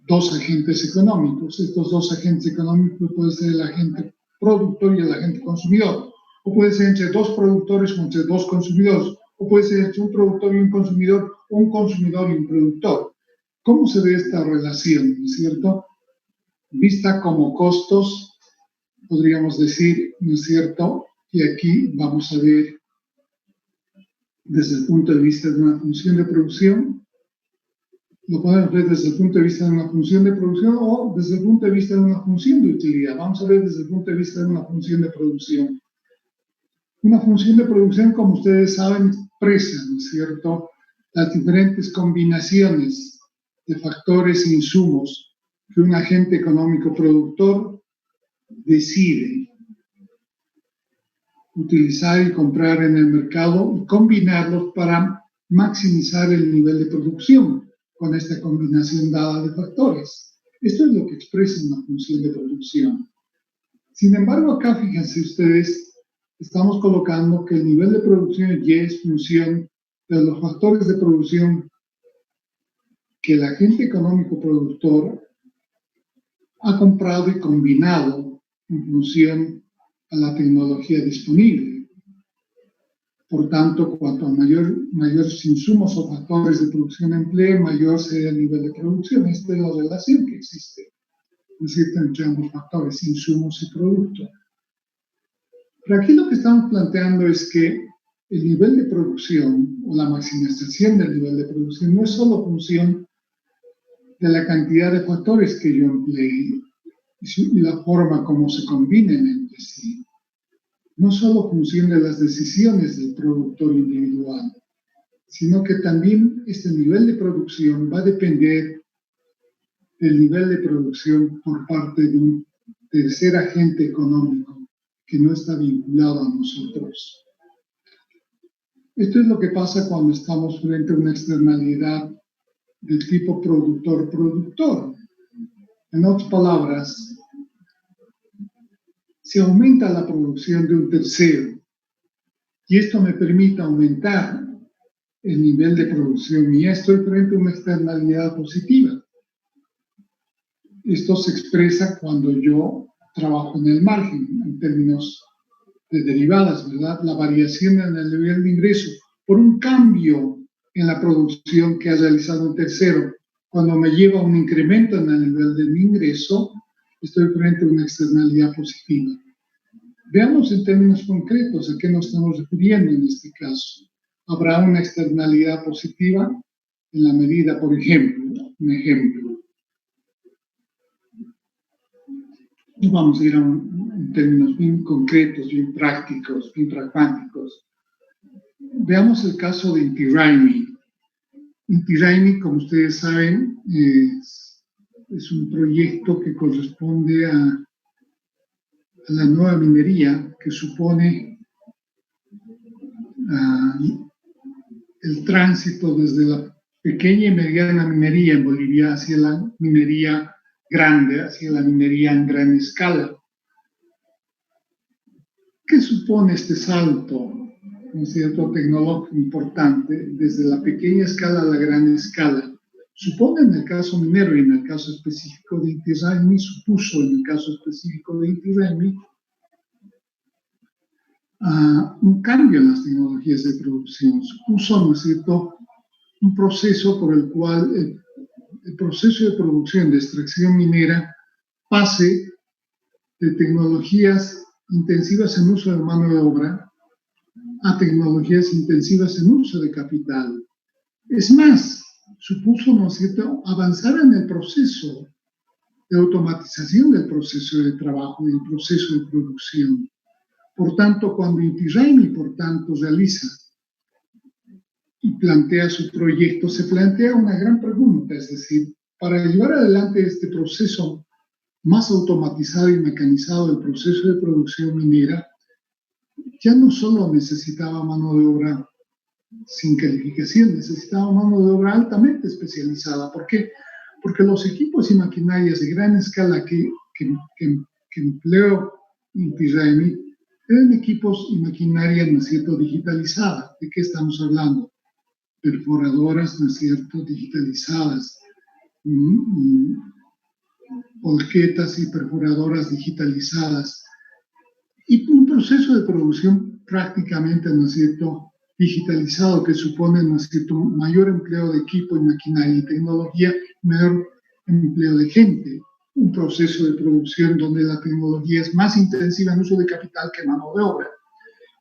dos agentes económicos. Estos dos agentes económicos pueden ser el agente productor y el agente consumidor, o puede ser entre dos productores o entre dos consumidores, o puede ser entre un productor y un consumidor, o un consumidor y un productor. ¿Cómo se ve esta relación, no es cierto? Vista como costos, podríamos decir, ¿no es cierto? Y aquí vamos a ver desde el punto de vista de una función de producción, lo podemos ver desde el punto de vista de una función de producción o desde el punto de vista de una función de utilidad. Vamos a ver desde el punto de vista de una función de producción. Una función de producción, como ustedes saben, expresa, ¿no es cierto?, las diferentes combinaciones de factores e insumos que un agente económico productor decide utilizar y comprar en el mercado y combinarlos para maximizar el nivel de producción con esta combinación dada de factores. Esto es lo que expresa una función de producción. Sin embargo, acá fíjense ustedes, estamos colocando que el nivel de producción Y es función de los factores de producción que el agente económico productor ha comprado y combinado en función a la tecnología disponible. Por tanto, cuanto mayores insumos o factores de producción emplee, mayor será el nivel de producción. Esta es la relación que existe, es decir, entre ambos factores, insumos y producto. Pero aquí lo que estamos planteando es que el nivel de producción o la maximización del nivel de producción no es solo función de la cantidad de factores que yo emplee y la forma como se combinen entre sí. No solo función de las decisiones del productor individual, sino que también este nivel de producción va a depender del nivel de producción por parte de un tercer agente económico que no está vinculado a nosotros. Esto es lo que pasa cuando estamos frente a una externalidad del tipo productor-productor. En otras palabras, se aumenta la producción de un tercero y esto me permite aumentar el nivel de producción y estoy frente a una externalidad positiva. Esto se expresa cuando yo trabajo en el margen, en términos de derivadas, ¿verdad? La variación en el nivel de ingreso por un cambio en la producción que ha realizado un tercero, cuando me lleva a un incremento en el nivel de mi ingreso, estoy frente a una externalidad positiva. Veamos en términos concretos a qué nos estamos refiriendo en este caso. Habrá una externalidad positiva en la medida, por ejemplo, un ejemplo. Vamos a ir en términos bien concretos, bien prácticos, bien pragmáticos. Veamos el caso de Inti Raymi. Inti Raymi, como ustedes saben, es un proyecto que corresponde a la nueva minería, que supone el tránsito desde la pequeña y mediana minería en Bolivia hacia la minería grande, hacia la minería en gran escala. ¿Qué supone este salto, ¿no es cierto?, tecnológico importante desde la pequeña escala a la gran escala? Supone en el caso minero y en el caso específico de Inti Raymi, supuso en el caso específico de Inti Raymi un cambio en las tecnologías de producción. Supuso, ¿no es cierto?, un proceso por el cual el proceso de producción de extracción minera pase de tecnologías intensivas en uso de mano de obra a tecnologías intensivas en uso de capital. Es más, supuso, ¿no es cierto?, avanzar en el proceso de automatización del proceso de trabajo y del proceso de producción. Por tanto, cuando Inti Raymi, por tanto, realiza y plantea su proyecto, se plantea una gran pregunta, es decir, para llevar adelante este proceso más automatizado y mecanizado del proceso de producción minera, ya no solo necesitaba mano de obra sin calificación, necesitaba mano de obra altamente especializada. ¿Por qué? Porque los equipos y maquinarias de gran escala que empleó Inti Raymi eran equipos y maquinaria, ¿no es cierto?, digitalizada. ¿De qué estamos hablando? Perforadoras, ¿no es cierto?, digitalizadas, volquetas y perforadoras digitalizadas, y un proceso de producción prácticamente, ¿no es cierto?, digitalizado, que supone, ¿no es cierto?, mayor empleo de equipo y maquinaria y tecnología, mayor empleo de gente. Un proceso de producción donde la tecnología es más intensiva en uso de capital que mano de obra.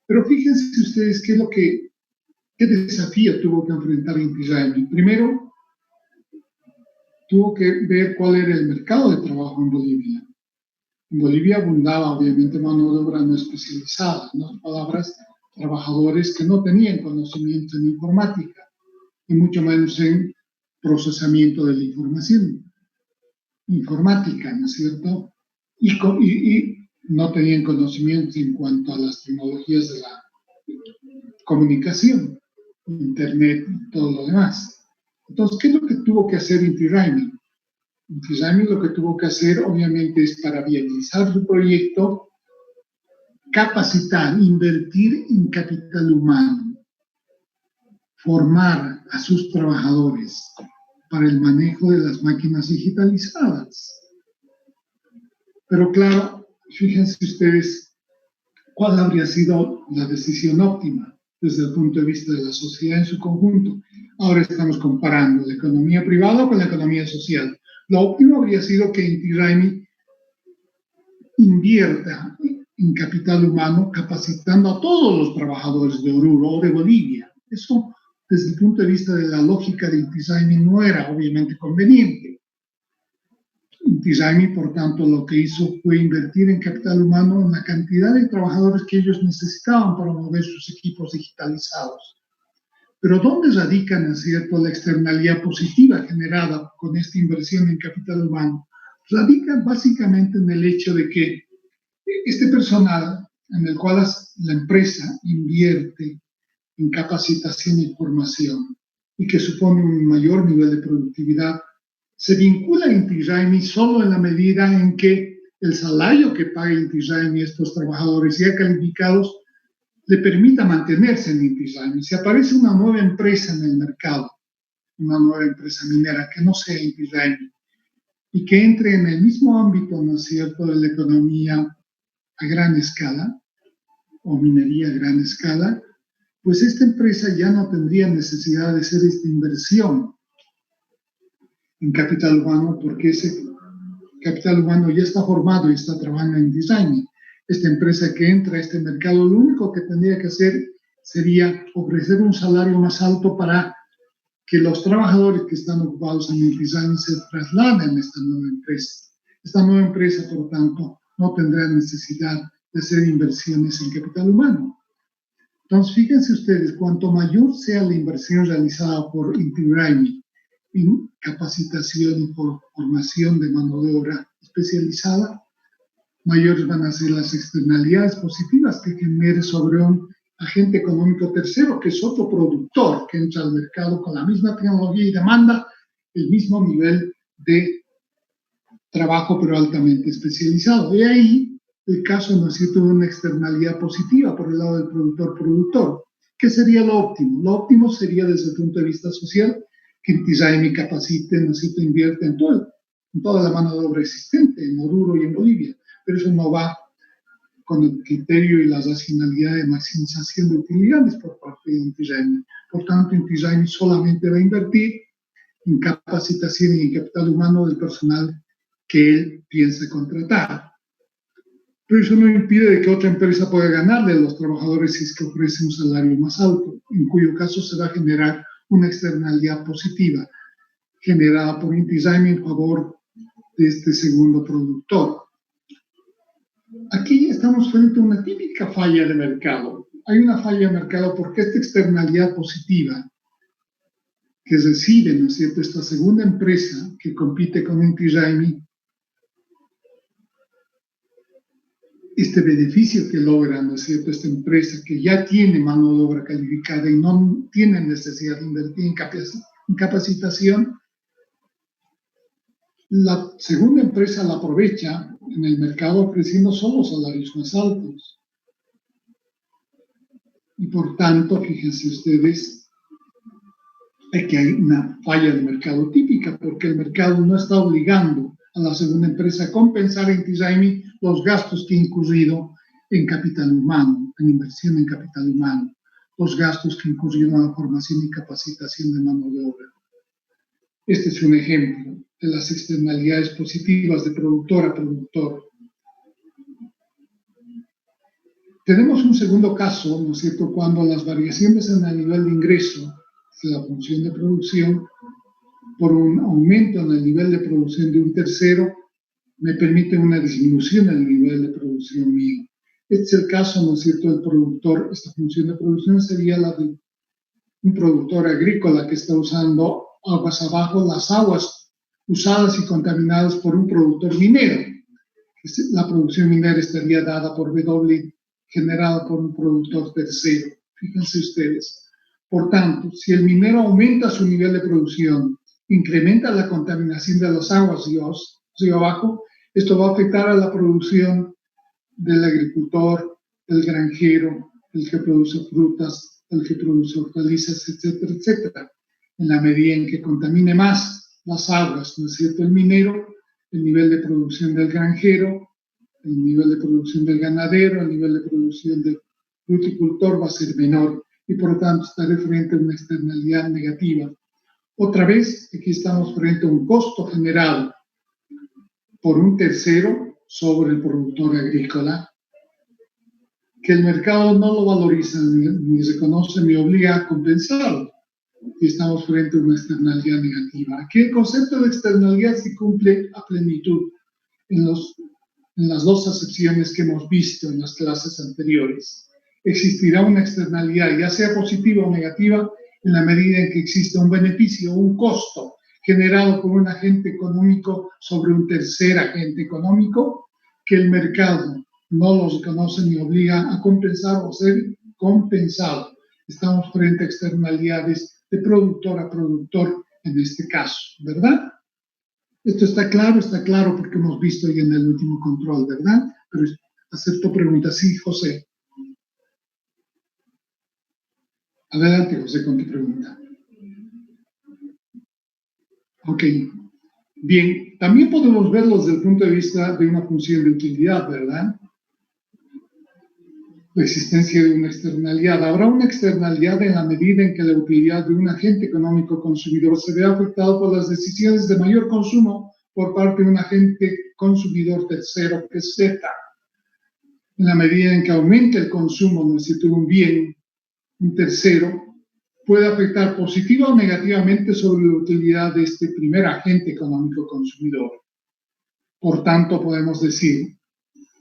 Pero fíjense ustedes qué desafío tuvo que enfrentar Inti Raymi. Primero, tuvo que ver cuál era el mercado de trabajo en Bolivia. En Bolivia abundaba, obviamente, mano de obra no especializada, en otras palabras, trabajadores que no tenían conocimiento en informática, y mucho menos en procesamiento de la información informática, ¿no es cierto? Y no tenían conocimiento en cuanto a las tecnologías de la comunicación, Internet y todo lo demás. Entonces, ¿qué es lo que tuvo que hacer Inti Raymi? Inti Raymi lo que tuvo que hacer, obviamente, es para viabilizar su proyecto, capacitar, invertir en capital humano, formar a sus trabajadores para el manejo de las máquinas digitalizadas. Pero claro, fíjense ustedes cuál habría sido la decisión óptima desde el punto de vista de la sociedad en su conjunto. Ahora estamos comparando la economía privada con la economía social. Lo óptimo habría sido que Inti Raymi invierta en capital humano, capacitando a todos los trabajadores de Oruro o de Bolivia. Eso, desde el punto de vista de la lógica de Inti Raymi, no era obviamente conveniente. Inti Raymi, por tanto, lo que hizo fue invertir en capital humano en la cantidad de trabajadores que ellos necesitaban para mover sus equipos digitalizados. Pero ¿dónde radica, ¿no es cierto?, la externalidad positiva generada con esta inversión en capital humano? Radica básicamente en el hecho de que este personal en el cual la empresa invierte en capacitación y formación y que supone un mayor nivel de productividad, se vincula a Inti Raymi solo en la medida en que el salario que paga Inti Raymi a estos trabajadores ya calificados le permita mantenerse en Inti Raymi. Si aparece una nueva empresa en el mercado, una nueva empresa minera que no sea Inti Raymi y que entre en el mismo ámbito, ¿no es cierto?, de la economía a gran escala o minería a gran escala, pues esta empresa ya no tendría necesidad de hacer esta inversión en capital humano, porque ese capital humano ya está formado y está trabajando en Inti Raymi. Esta empresa que entra a este mercado, lo único que tendría que hacer sería ofrecer un salario más alto para que los trabajadores que están ocupados en Inti Raymi se trasladen a esta nueva empresa. Esta nueva empresa, por tanto, no tendrá necesidad de hacer inversiones en capital humano. Entonces, fíjense ustedes, cuanto mayor sea la inversión realizada por Inti Raymi en capacitación y formación de mano de obra especializada, mayores van a ser las externalidades positivas que genere sobre un agente económico tercero, que es otro productor que entra al mercado con la misma tecnología y demanda el mismo nivel de trabajo, pero altamente especializado. De ahí el caso, ¿no es cierto?, de una externalidad positiva por el lado del productor-productor. ¿Qué sería lo óptimo? Lo óptimo sería, desde el punto de vista social, que Inti Raymi capacite, ¿no es cierto?, invierte en toda la mano de obra existente en Oruro y en Bolivia. Pero eso no va con el criterio y la racionalidad de maximización de utilidades por parte de Inti Raymi. Por tanto, Inti Raymi solamente va a invertir en capacitación y en capital humano del personal que él piensa contratar. Pero eso no impide que otra empresa pueda ganarle a los trabajadores si es que ofrece un salario más alto, en cuyo caso se va a generar una externalidad positiva generada por Inti Raymi en favor de este segundo productor. Aquí estamos frente a una típica falla de mercado. Hay una falla de mercado porque esta externalidad positiva que recibe, ¿no es cierto?, esta segunda empresa que compite con Inti Raymi, este beneficio que logra, ¿no es cierto?, esta empresa que ya tiene mano de obra calificada y no tiene necesidad de invertir en capacitación, la segunda empresa la aprovecha en el mercado ofreciendo solo salarios más altos. Y por tanto, fíjense ustedes, que hay una falla de mercado típica, porque el mercado no está obligando a la segunda empresa a compensar en Tiraimi los gastos que ha incurrido en capital humano, en inversión en capital humano, los gastos que ha incurrido en la formación y capacitación de mano de obra. Este es un ejemplo de las externalidades positivas de productor a productor. Tenemos un segundo caso, ¿no es cierto?, cuando las variaciones en el nivel de ingreso de la función de producción por un aumento en el nivel de producción de un tercero me permite una disminución en el nivel de producción mío. Este es el caso, ¿no es cierto?, del productor. Esta función de producción sería la de un productor agrícola que está usando aguas abajo las aguas usadas y contaminadas por un productor minero. La producción minera estaría dada por W generada por un productor tercero. Fíjense ustedes. Por tanto, si el minero aumenta su nivel de producción, incrementa la contaminación de las aguas río abajo, esto va a afectar a la producción del agricultor, del granjero, el que produce frutas, el que produce hortalizas, etcétera, etcétera. En la medida en que contamine más las aguas, ¿no es cierto?, el minero, el nivel de producción del granjero, el nivel de producción del ganadero, el nivel de producción del fruticultor va a ser menor y por lo tanto estaré frente a una externalidad negativa. Otra vez, aquí estamos frente a un costo generado por un tercero sobre el productor agrícola, que el mercado no lo valoriza, ni reconoce, ni obliga a compensarlo. Y estamos frente a una externalidad negativa. Aquí el concepto de externalidad se cumple a plenitud en las dos acepciones que hemos visto en las clases anteriores. Existirá una externalidad, ya sea positiva o negativa, en la medida en que exista un beneficio o un costo generado por un agente económico sobre un tercer agente económico que el mercado no los reconoce ni obliga a compensar o ser compensado. Estamos frente a externalidades de productor a productor en este caso, ¿verdad? Esto está claro porque hemos visto ya en el último control, ¿verdad? Pero acepto preguntas. Sí, José. Adelante, José, con tu pregunta. Ok. Bien, también podemos verlo desde el punto de vista de una función de utilidad, ¿verdad? La existencia de una externalidad. Habrá una externalidad en la medida en que la utilidad de un agente económico consumidor se vea afectado por las decisiones de mayor consumo por parte de un agente consumidor tercero, que es Z. En la medida en que aumente el consumo, ¿no es cierto?, de un bien, un tercero, puede afectar positiva o negativamente sobre la utilidad de este primer agente económico consumidor. Por tanto, podemos decir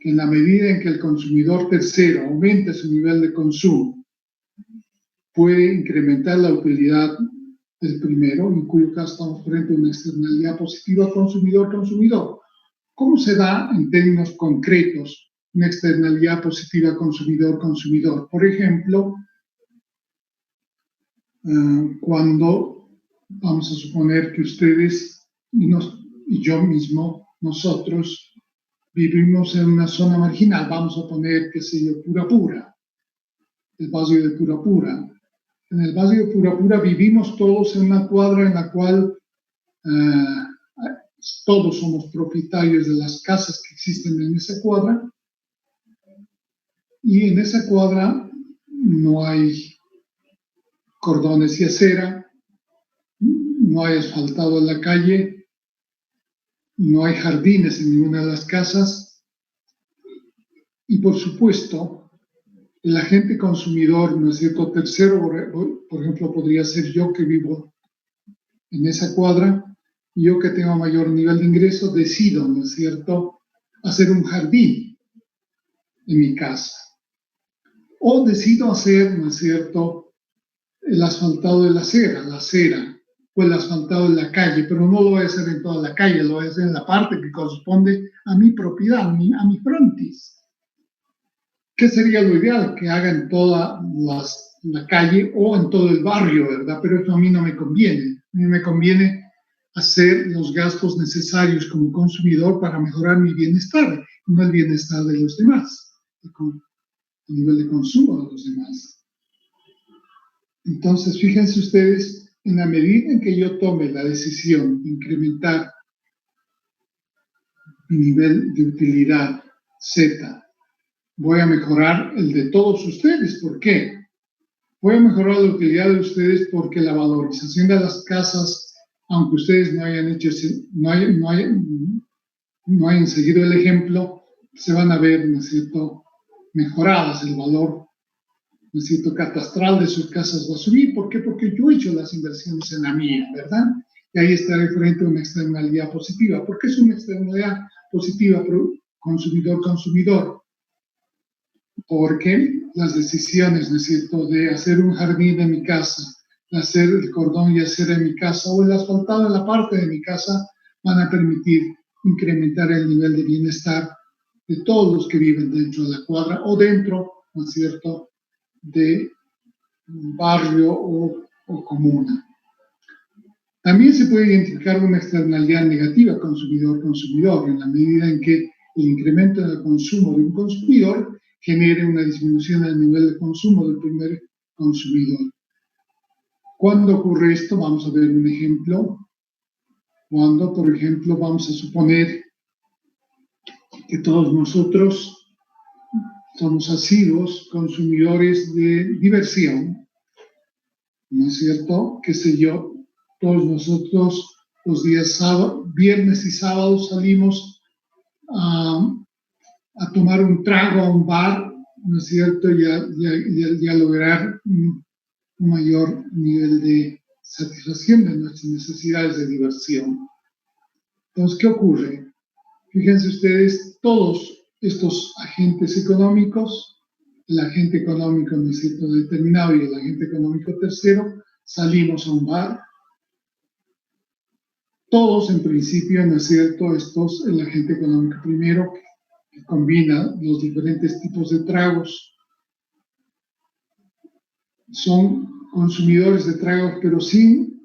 que en la medida en que el consumidor tercero aumente su nivel de consumo, puede incrementar la utilidad del primero, en cuyo caso estamos frente a una externalidad positiva consumidor-consumidor. ¿Cómo se da en términos concretos una externalidad positiva consumidor-consumidor? Por ejemplo, cuando vamos a suponer que ustedes y yo mismo, nosotros, vivimos en una zona marginal, vamos a poner, qué sé yo, Purapura, el barrio de Purapura. En el barrio de Purapura vivimos todos en una cuadra en la cual todos somos propietarios de las casas que existen en esa cuadra, y en esa cuadra no hay cordones y acera, no hay asfaltado en la calle, no hay jardines en ninguna de las casas, y por supuesto, el agente consumidor, ¿no es cierto?, tercero, por ejemplo, podría ser yo que vivo en esa cuadra, y yo que tengo mayor nivel de ingreso, decido, ¿no es cierto?, hacer un jardín en mi casa. O decido hacer, ¿no es cierto?, el asfaltado de la acera, o el asfaltado de la calle, pero no lo voy a hacer en toda la calle, lo voy a hacer en la parte que corresponde a mi propiedad, a mi frontis. ¿Qué sería lo ideal? Que haga en toda la calle o en todo el barrio, ¿verdad? Pero eso a mí no me conviene. A mí me conviene hacer los gastos necesarios como consumidor para mejorar mi bienestar, no el bienestar de los demás, el nivel de consumo de los demás. Entonces, fíjense ustedes, en la medida en que yo tome la decisión de incrementar mi nivel de utilidad Z, voy a mejorar el de todos ustedes. ¿Por qué? Voy a mejorar la utilidad de ustedes porque la valorización de las casas, aunque ustedes no hayan hecho, no hayan seguido el ejemplo, se van a ver, ¿no es cierto?, mejoradas. El valor, ¿no es cierto?, catastral de sus casas va a subir. ¿Por qué? Porque yo he hecho las inversiones en la mía, ¿verdad? Y ahí estaré frente a una externalidad positiva. ¿Por qué es una externalidad positiva consumidor? Porque las decisiones, ¿no es cierto?, de hacer un jardín en mi casa, de hacer el cordón y acera en mi casa o el asfaltado en la parte de mi casa, van a permitir incrementar el nivel de bienestar de todos los que viven dentro de la cuadra o dentro, ¿no es cierto?, de un barrio o comuna. También se puede identificar una externalidad negativa consumidor-consumidor en la medida en que el incremento en el consumo de un consumidor genere una disminución del nivel de consumo del primer consumidor. ¿Cuándo ocurre esto? Vamos a ver un ejemplo. Cuando, por ejemplo, vamos a suponer que todos nosotros somos asiduos consumidores de diversión, ¿no es cierto? Qué sé yo, todos nosotros los días viernes y sábados salimos a tomar un trago a un bar, ¿no es cierto? Y a lograr un mayor nivel de satisfacción de nuestras necesidades de diversión. Entonces, ¿qué ocurre? Fíjense ustedes, todos estos agentes económicos, el agente económico, ¿no es cierto?, determinado y el agente económico tercero, salimos a un bar. Todos, en principio, ¿no es cierto?, el agente económico primero, que combina los diferentes tipos de tragos, son consumidores de tragos, pero sin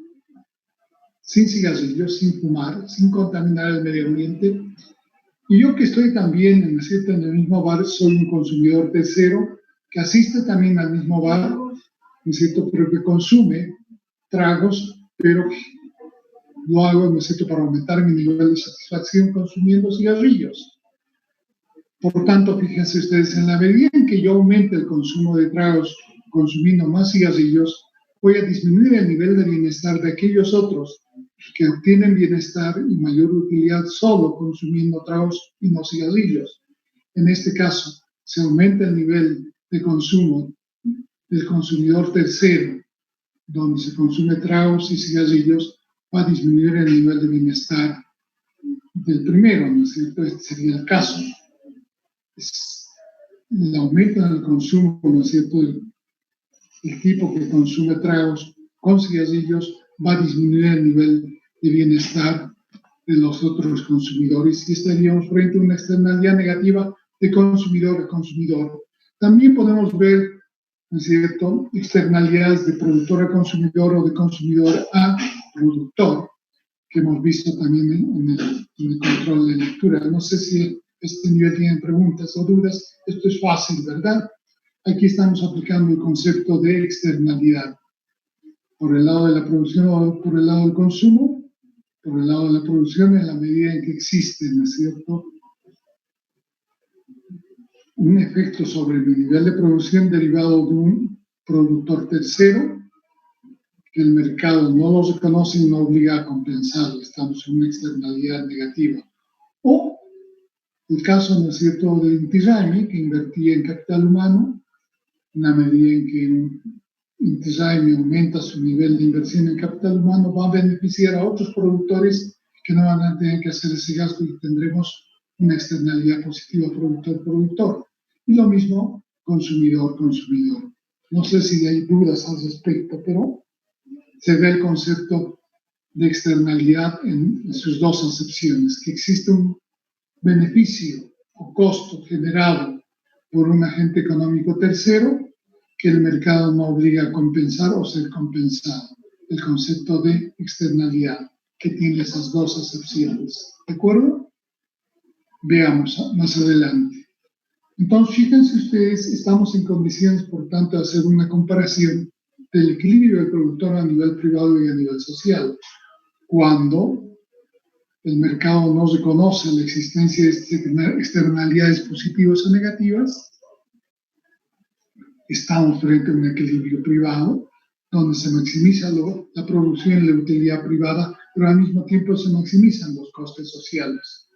cigarrillos, sin fumar, sin contaminar el medio ambiente. Y yo que estoy también, ¿no es cierto?, en el mismo bar, soy un consumidor tercero que asiste también al mismo bar, ¿no es cierto?, pero que consume tragos, pero lo hago, ¿no es cierto?, para aumentar mi nivel de satisfacción consumiendo cigarrillos. Por tanto, fíjense ustedes, en la medida en que yo aumente el consumo de tragos consumiendo más cigarrillos, voy a disminuir el nivel de bienestar de aquellos otros que obtienen bienestar y mayor utilidad solo consumiendo tragos y no cigarrillos. En este caso, se aumenta el nivel de consumo del consumidor tercero, donde se consume tragos y cigarrillos, va a disminuir el nivel de bienestar del primero, ¿no es cierto? Este sería el caso. El aumento en el consumo, ¿no es cierto?, el tipo que consume tragos con cigarrillos va a disminuir el nivel de bienestar de los otros consumidores y estaríamos frente a una externalidad negativa de consumidor a consumidor. También podemos ver, ¿no es cierto?, externalidades de productor a consumidor o de consumidor a productor, que hemos visto también en el control de lectura. No sé si este nivel tienen preguntas o dudas. Esto es fácil, ¿verdad? Aquí estamos aplicando el concepto de externalidad. Por el lado de la producción o por el lado del consumo, por el lado de la producción en la medida en que existe, ¿no es cierto?, un efecto sobre el nivel de producción derivado de un productor tercero, que el mercado no lo reconoce y no obliga a compensarlo. Estamos en una externalidad negativa. O el caso, ¿no es cierto?, de Inti Raymi, que invertía en capital humano, en la medida en que Inti Raymi aumenta su nivel de inversión en capital humano, va a beneficiar a otros productores que no van a tener que hacer ese gasto y tendremos una externalidad positiva productor-productor. Y lo mismo consumidor-consumidor. No sé si hay dudas al respecto, pero se ve el concepto de externalidad en sus dos acepciones, que existe un beneficio o costo generado por un agente económico tercero que el mercado no obliga a compensar o ser compensado. El concepto de externalidad, que tiene esas dos acepciones. ¿De acuerdo? Veamos más adelante. Entonces, fíjense ustedes, estamos en condiciones, por tanto, de hacer una comparación del equilibrio del productor a nivel privado y a nivel social. Cuando el mercado no reconoce la existencia de externalidades positivas o negativas, estamos frente a un equilibrio privado, donde se maximiza la producción y la utilidad privada, pero al mismo tiempo se maximizan los costes sociales.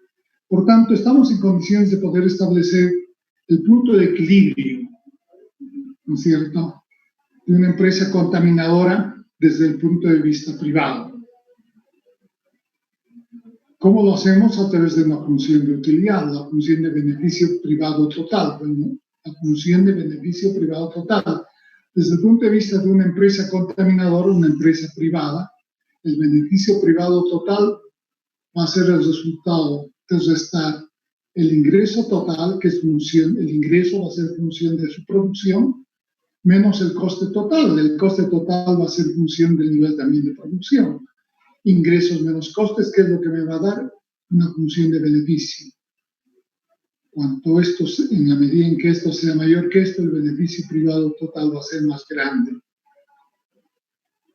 Por tanto, estamos en condiciones de poder establecer el punto de equilibrio, ¿no es cierto?, de una empresa contaminadora desde el punto de vista privado. ¿Cómo lo hacemos? A través de una función de utilidad, la función de beneficio privado total. Bueno, la función de beneficio privado total. Desde el punto de vista de una empresa contaminadora, una empresa privada, el beneficio privado total va a ser el resultado de restar el ingreso total, que es función, el ingreso va a ser función de su producción, menos el coste total. El coste total va a ser función del nivel también de producción. Ingresos menos costes, ¿qué es lo que me va a dar? Una función de beneficio. Cuanto esto, en la medida en que esto sea mayor que esto, el beneficio privado total va a ser más grande.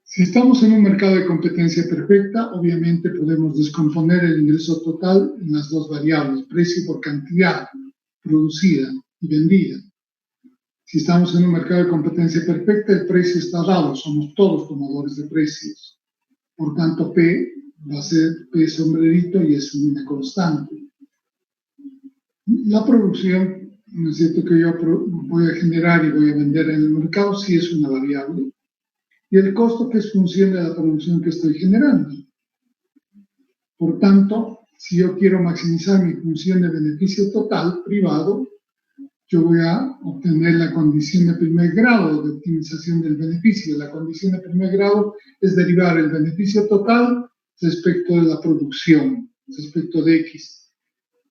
Si estamos en un mercado de competencia perfecta, obviamente podemos descomponer el ingreso total en las dos variables, precio por cantidad producida y vendida. Si estamos en un mercado de competencia perfecta, el precio está dado, somos todos tomadores de precios. Por tanto, P va a ser P sombrerito y es una constante. La producción, ¿no es cierto?, que yo voy a generar y voy a vender en el mercado, sí es una variable. Y el costo, que es función de la producción que estoy generando. Por tanto, si yo quiero maximizar mi función de beneficio total privado, yo voy a obtener la condición de primer grado de optimización del beneficio. La condición de primer grado es derivar el beneficio total respecto de la producción, respecto de X.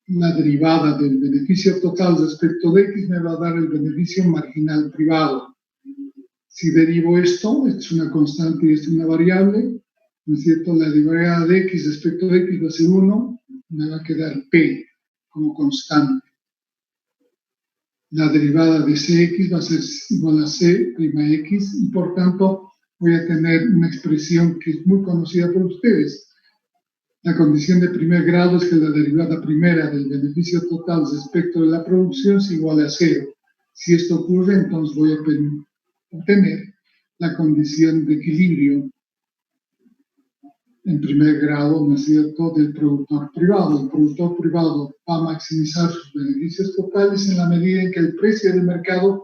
La derivada del beneficio total respecto de X me va a dar el beneficio marginal privado. Si derivo esto es una constante y es una variable, ¿no es cierto? La derivada de X respecto de X va a ser 1, me va a quedar P como constante. La derivada de Cx va a ser igual a C' X y por tanto voy a tener una expresión que es muy conocida por ustedes. La condición de primer grado es que la derivada primera del beneficio total respecto de la producción es igual a 0. Si esto ocurre, entonces voy a obtener la condición de equilibrio en primer grado, ¿no es cierto?, del productor privado. El productor privado va a maximizar sus beneficios totales en la medida en que el precio del mercado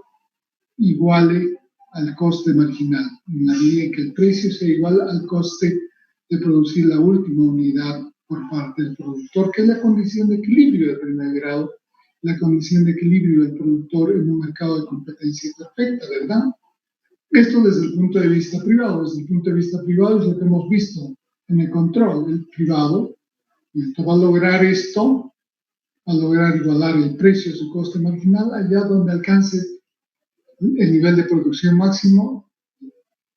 iguale al coste marginal, en la medida en que el precio sea igual al coste de producir la última unidad por parte del productor, que es la condición de equilibrio de primer grado, la condición de equilibrio del productor en un mercado de competencia perfecta, ¿verdad? Esto desde el punto de vista privado. Desde el punto de vista privado es lo que hemos visto en el control. El privado va a lograr esto, va a lograr igualar el precio a su coste marginal allá donde alcance el nivel de producción máximo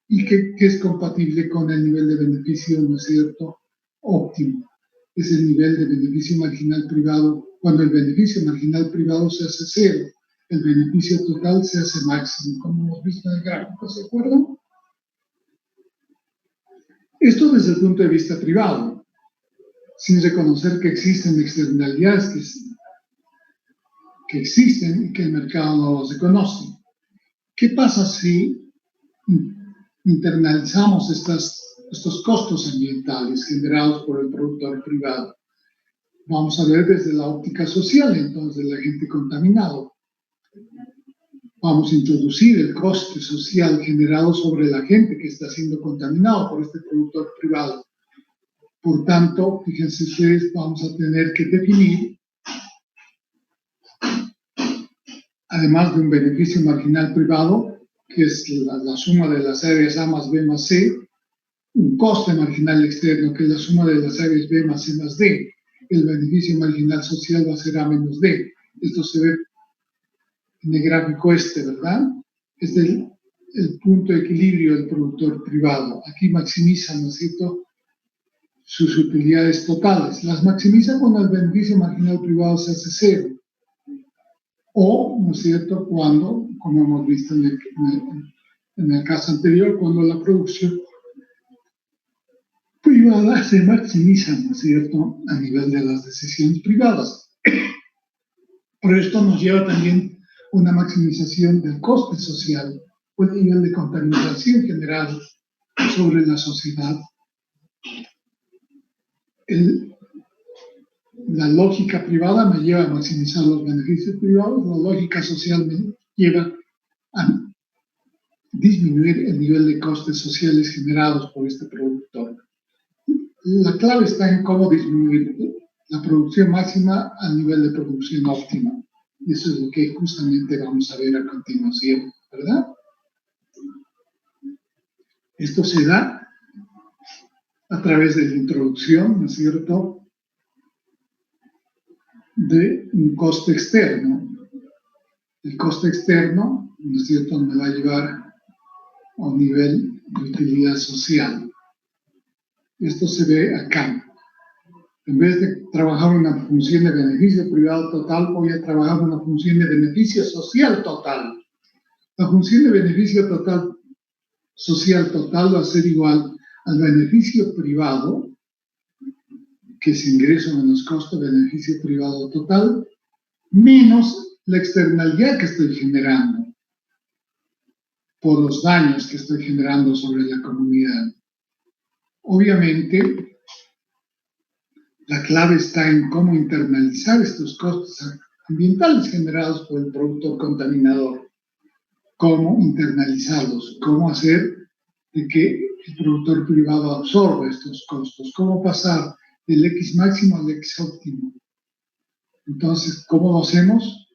y que es compatible con el nivel de beneficio, ¿no es cierto?, óptimo. Es el nivel de beneficio marginal privado. Cuando el beneficio marginal privado se hace 0, el beneficio total se hace máximo, como hemos visto en el gráfico, ¿se acuerdan? Esto desde el punto de vista privado, sin reconocer que existen externalidades que existen y que el mercado no los reconoce. ¿Qué pasa si internalizamos estos costos ambientales generados por el productor privado? Vamos a ver desde la óptica social, entonces, del agente contaminado. Vamos a introducir el coste social generado sobre el agente que está siendo contaminado por este productor privado. Por tanto, fíjense ustedes, vamos a tener que definir, además de un beneficio marginal privado, que es la suma de las áreas A más B más C, un coste marginal externo, que es la suma de las áreas B más C más D. El beneficio marginal social va a ser A menos D. Esto se ve en el gráfico este, ¿verdad? Es el punto de equilibrio del productor privado. Aquí maximiza, ¿no es cierto?, sus utilidades totales. Las maximiza cuando el beneficio marginal privado se hace cero. O, ¿no es cierto?, cuando, como hemos visto en el caso anterior, cuando la producción privada se maximiza, ¿no es cierto?, a nivel de las decisiones privadas. Pero esto nos lleva también a una maximización del coste social o el nivel de contaminación generado sobre la sociedad. La lógica privada me lleva a maximizar los beneficios privados, la lógica social me lleva a disminuir el nivel de costes sociales generados por este productor. La clave está en cómo disminuir la producción máxima al nivel de producción óptima. Y eso es lo que justamente vamos a ver a continuación, ¿verdad? Esto se da a través de la introducción, ¿no es cierto?, de un coste externo. El coste externo, ¿no es cierto?, me va a llevar a un nivel de utilidad social. Esto se ve acá. En vez de trabajar una función de beneficio privado total, voy a trabajar una función de beneficio social total. La función de beneficio total, social total, va a ser igual al beneficio privado, que es ingreso menos costo, beneficio privado total, menos la externalidad que estoy generando por los daños que estoy generando sobre la comunidad. Obviamente, la clave está en cómo internalizar estos costos ambientales generados por el productor contaminador. Cómo internalizarlos, cómo hacer de que el productor privado absorba estos costos, cómo pasar del X máximo al X óptimo. Entonces, ¿cómo lo hacemos?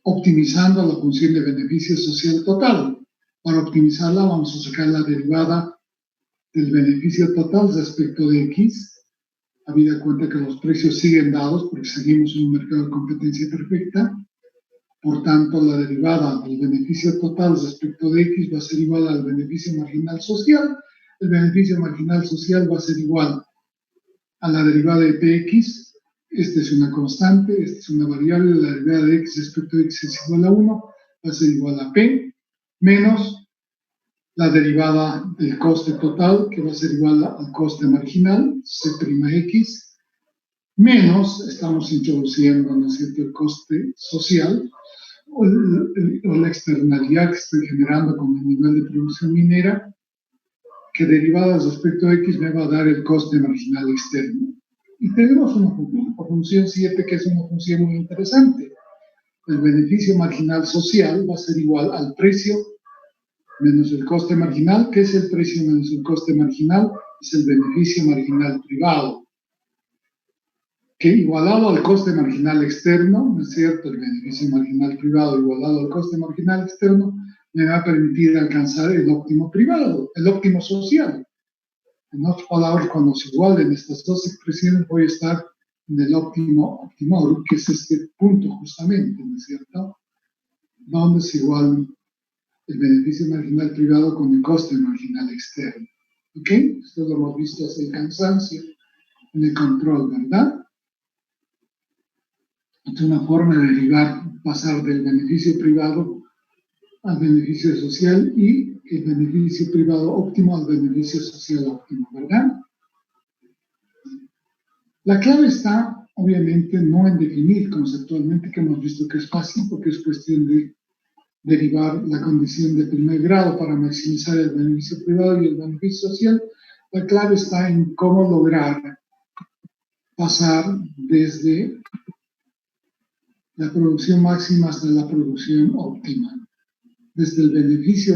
Optimizando la función de beneficio social total. Para optimizarla vamos a sacar la derivada del beneficio total respecto de X, habida cuenta que los precios siguen dados porque seguimos en un mercado de competencia perfecta. Por tanto, la derivada del beneficio total respecto de X va a ser igual al beneficio marginal social. El beneficio marginal social va a ser igual a la derivada de Px. Esta es una constante, esta es una variable. La derivada de X respecto de X es igual a 1, va a ser igual a P, menos la derivada del coste total, que va a ser igual al coste marginal, C'X, menos, estamos introduciendo, ¿no es cierto?, el coste social, o la externalidad que estoy generando con el nivel de producción minera, que derivada respecto a X me va a dar el coste marginal externo. Y tenemos una función 7 que es una función muy interesante. El beneficio marginal social va a ser igual al precio menos el coste marginal. ¿Qué es el precio menos el coste marginal? Es el beneficio marginal privado, que igualado al coste marginal externo, ¿no es cierto?, el beneficio marginal privado igualado al coste marginal externo, me va a permitir alcanzar el óptimo privado, el óptimo social. En otras palabras, cuando se igualen estas dos expresiones, voy a estar en el óptimo optimorum, que es este punto justamente, ¿no es cierto?, donde se igualan el beneficio marginal privado con el coste marginal externo. ¿Ok? Esto lo hemos visto hasta el cansancio en el control, ¿verdad? Es una forma de derivar, pasar del beneficio privado al beneficio social y el beneficio privado óptimo al beneficio social óptimo, ¿verdad? La clave está, obviamente, no en definir conceptualmente, que hemos visto que es fácil, porque es cuestión de derivar la condición de primer grado para maximizar el beneficio privado y el beneficio social. La clave está en cómo lograr pasar desde la producción máxima hasta la producción óptima, desde el beneficio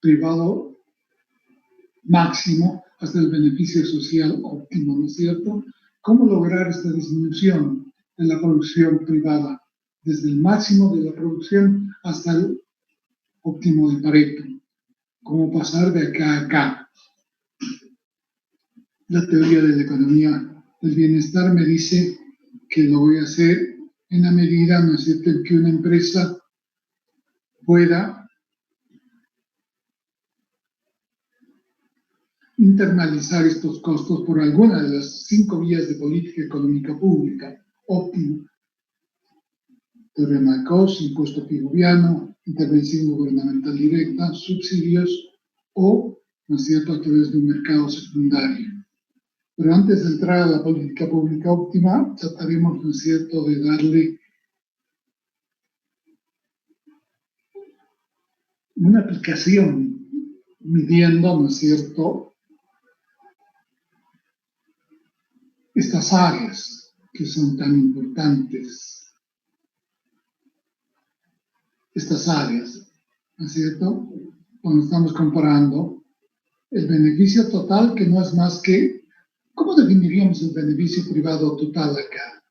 privado máximo hasta el beneficio social óptimo, ¿no es cierto? ¿Cómo lograr esta disminución de la producción privada desde el máximo de la producción hasta el óptimo de Pareto? ¿Cómo pasar de acá a acá? La teoría de la economía del bienestar me dice que lo voy a hacer en la medida, ¿no es cierto?, en que una empresa pueda internalizar estos costos por alguna de las 5 vías de política económica pública óptima: teorema de Coase, impuesto pigouviano, intervención gubernamental directa, subsidios o, ¿no es cierto?, a través de un mercado secundario. Pero antes de entrar a la política pública óptima, trataremos, ¿no es cierto?, de darle una aplicación midiendo, ¿no es cierto?, estas áreas que son tan importantes, estas áreas, ¿no es cierto?, cuando estamos comparando el beneficio total, que no es más que, ¿cómo definiríamos el beneficio privado total acá?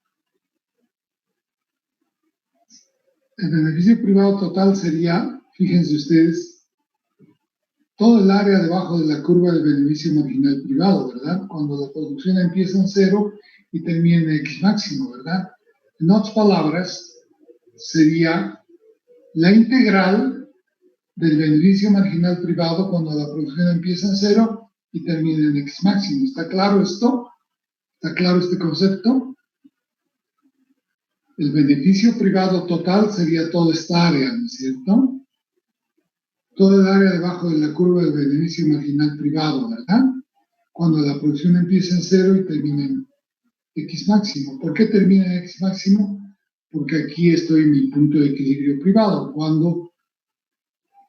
El beneficio privado total sería, fíjense ustedes, todo el área debajo de la curva del beneficio marginal privado, ¿verdad? Cuando la producción empieza en 0 y termina en X máximo, ¿verdad? En otras palabras, sería la integral del beneficio marginal privado cuando la producción empieza en 0 y termina en X máximo. ¿Está claro esto? ¿Está claro este concepto? El beneficio privado total sería toda esta área, ¿no es cierto? Toda el área debajo de la curva del beneficio marginal privado, ¿verdad? Cuando la producción empieza en 0 y termina en X máximo. ¿Por qué termina en X máximo? Porque aquí estoy en mi punto de equilibrio privado, cuando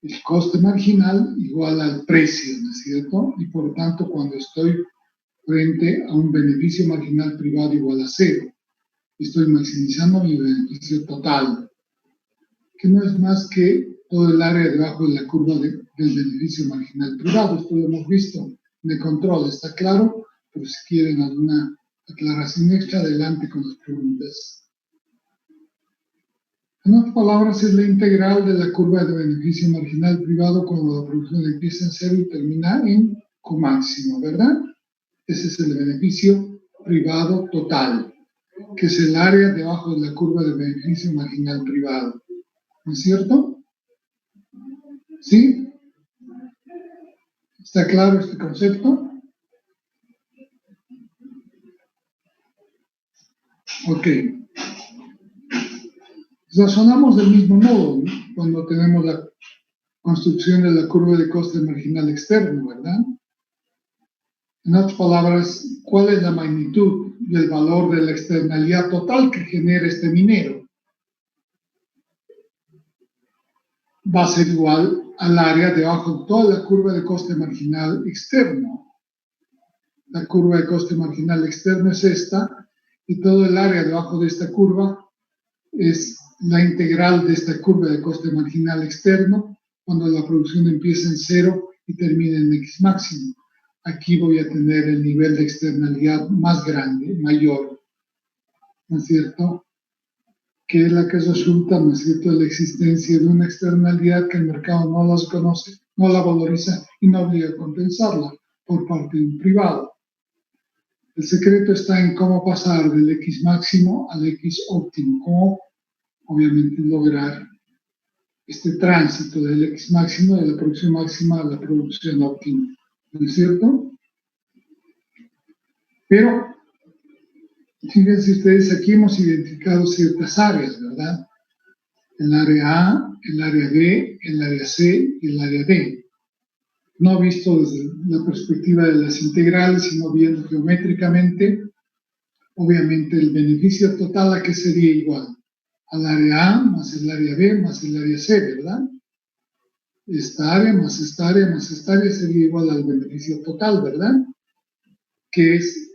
el coste marginal igual al precio, ¿no es cierto? Y por tanto, cuando estoy frente a un beneficio marginal privado igual a 0, estoy maximizando mi beneficio total, que no es más que todo el área debajo de la curva del beneficio marginal privado. Esto lo hemos visto de control, ¿está claro? Pero si quieren alguna aclaración extra, adelante con las preguntas. En otras palabras, es la integral de la curva de beneficio marginal privado cuando la producción empieza en 0 y termina en Q máximo, ¿verdad? Ese es el beneficio privado total, que es el área debajo de la curva de beneficio marginal privado. ¿No es cierto? ¿Sí? ¿Está claro este concepto? Ok. Razonamos del mismo modo, ¿no?, cuando tenemos la construcción de la curva de coste marginal externo, ¿verdad? En otras palabras, ¿cuál es la magnitud y el valor de la externalidad total que genera este minero? Va a ser igual al área debajo de toda la curva de coste marginal externo. La curva de coste marginal externo es esta, y todo el área debajo de esta curva es la integral de esta curva de coste marginal externo cuando la producción empieza en 0 y termina en X máximo. Aquí voy a tener el nivel de externalidad más grande, mayor, ¿no es cierto?, que es la que resulta, ¿no es cierto?, de la existencia de una externalidad que el mercado no las conoce, no la valoriza y no obliga a compensarla por parte de un privado. El secreto está en cómo pasar del X máximo al X óptimo, cómo obviamente lograr este tránsito del X máximo, de la producción máxima a la producción óptima, ¿no es cierto? Pero fíjense ustedes, aquí hemos identificado ciertas áreas, ¿verdad? El área A, el área B, el área C y el área D. No visto desde la perspectiva de las integrales, sino viendo geométricamente, obviamente el beneficio total a qué sería igual, al área A más el área B más el área C, ¿verdad? Esta área más esta área más esta área sería igual al beneficio total, ¿verdad? Que es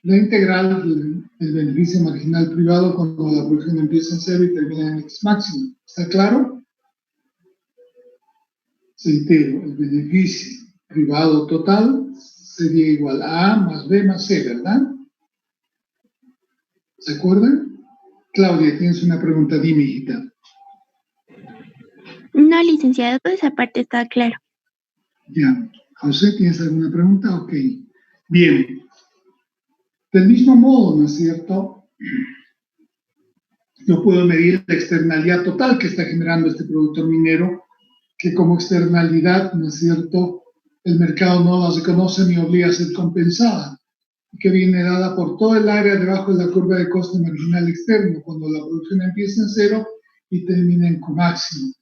la integral del beneficio marginal privado cuando la producción empieza en 0 y termina en X máximo. ¿Está claro? Reitero, el beneficio privado total sería igual a más B más C, ¿verdad? ¿Se acuerdan? Claudia, tienes una pregunta, dime, hijita. No, licenciado, toda esa parte está claro. Ya. José, ¿tienes alguna pregunta? Ok. Bien. Del mismo modo, ¿no es cierto?, yo puedo medir la externalidad total que está generando este productor minero, que como externalidad, ¿no es cierto?, el mercado no la reconoce ni obliga a ser compensada, que viene dada por todo el área debajo de la curva de coste marginal externo, cuando la producción empieza en cero y termina en Q máximo.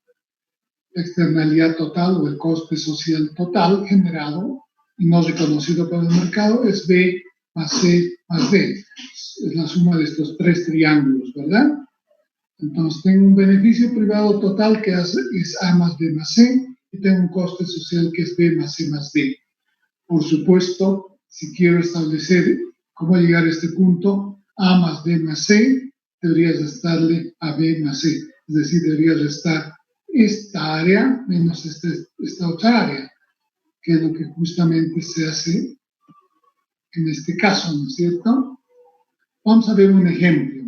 La externalidad total o el coste social total generado y no reconocido por el mercado es B más C más D. Es la suma de estos tres triángulos, ¿verdad? Entonces tengo un beneficio privado total que es A más B más C y tengo un coste social que es B más C más D. Por supuesto, si quiero establecer cómo llegar a este punto, A más B más C, debería restarle a B más C. Es decir, debería restar esta área menos esta otra área, que es lo que justamente se hace en este caso, ¿no es cierto? Vamos a ver un ejemplo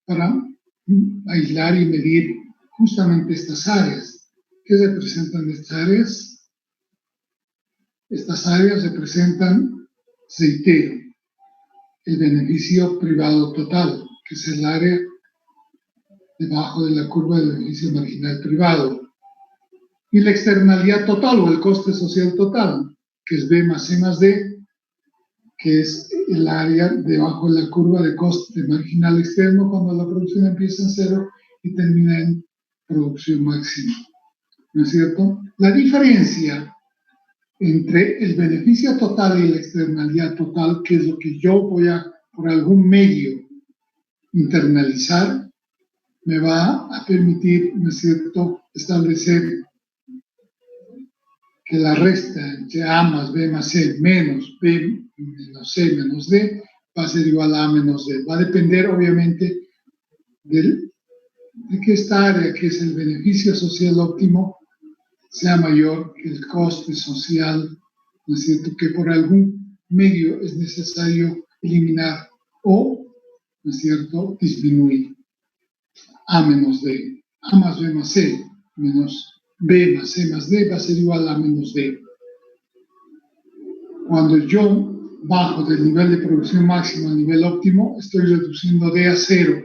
para aislar y medir justamente estas áreas. ¿Qué representan estas áreas? Estas áreas representan, reitero, el beneficio privado total, que es el área debajo de la curva del beneficio marginal privado, y la externalidad total o el coste social total, que es B más C más D, que es el área debajo de la curva de coste marginal externo cuando la producción empieza en cero y termina en producción máxima. ¿No es cierto? La diferencia entre el beneficio total y la externalidad total, que es lo que yo voy a, por algún medio, internalizar, me va a permitir, ¿no es cierto?, establecer que la resta entre A más B más C menos B menos C menos D va a ser igual a A menos D. Va a depender, obviamente, de que esta área, que es el beneficio social óptimo, sea mayor que el coste social, ¿no es cierto?, que por algún medio es necesario eliminar o, ¿no es cierto?, disminuir. A menos D. A más B más C menos B más C más D va a ser igual a A menos D. Cuando yo bajo del nivel de producción máximo al nivel óptimo, estoy reduciendo D a cero.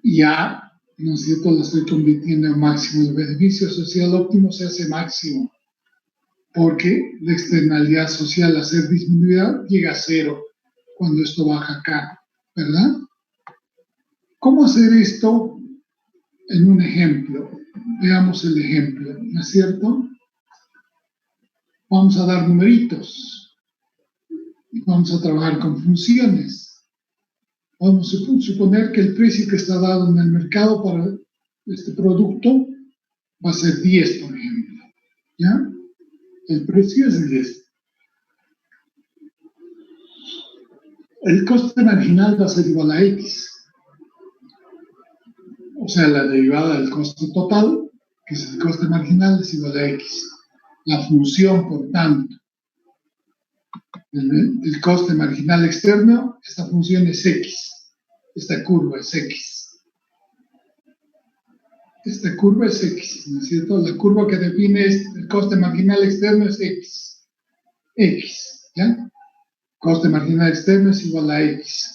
Y A, ¿no es cierto?, la estoy convirtiendo en máximo. El beneficio social óptimo se hace máximo, porque la externalidad social, al ser disminuida, llega a cero cuando esto baja acá, ¿verdad? ¿Cómo hacer esto en un ejemplo? Veamos el ejemplo, ¿no es cierto? Vamos a dar numeritos y vamos a trabajar con funciones. Vamos a suponer que el precio que está dado en el mercado para este producto va a ser 10, por ejemplo, ¿ya? El precio es 10. El coste marginal va a ser igual a X. O sea, la derivada del coste total, que es el coste marginal, es igual a X. La función, por tanto, del coste marginal externo, esta función es X. Esta curva es X. Esta curva es X, ¿no es cierto? La curva que define el coste marginal externo es X. X, ¿ya? Coste marginal externo es igual a X.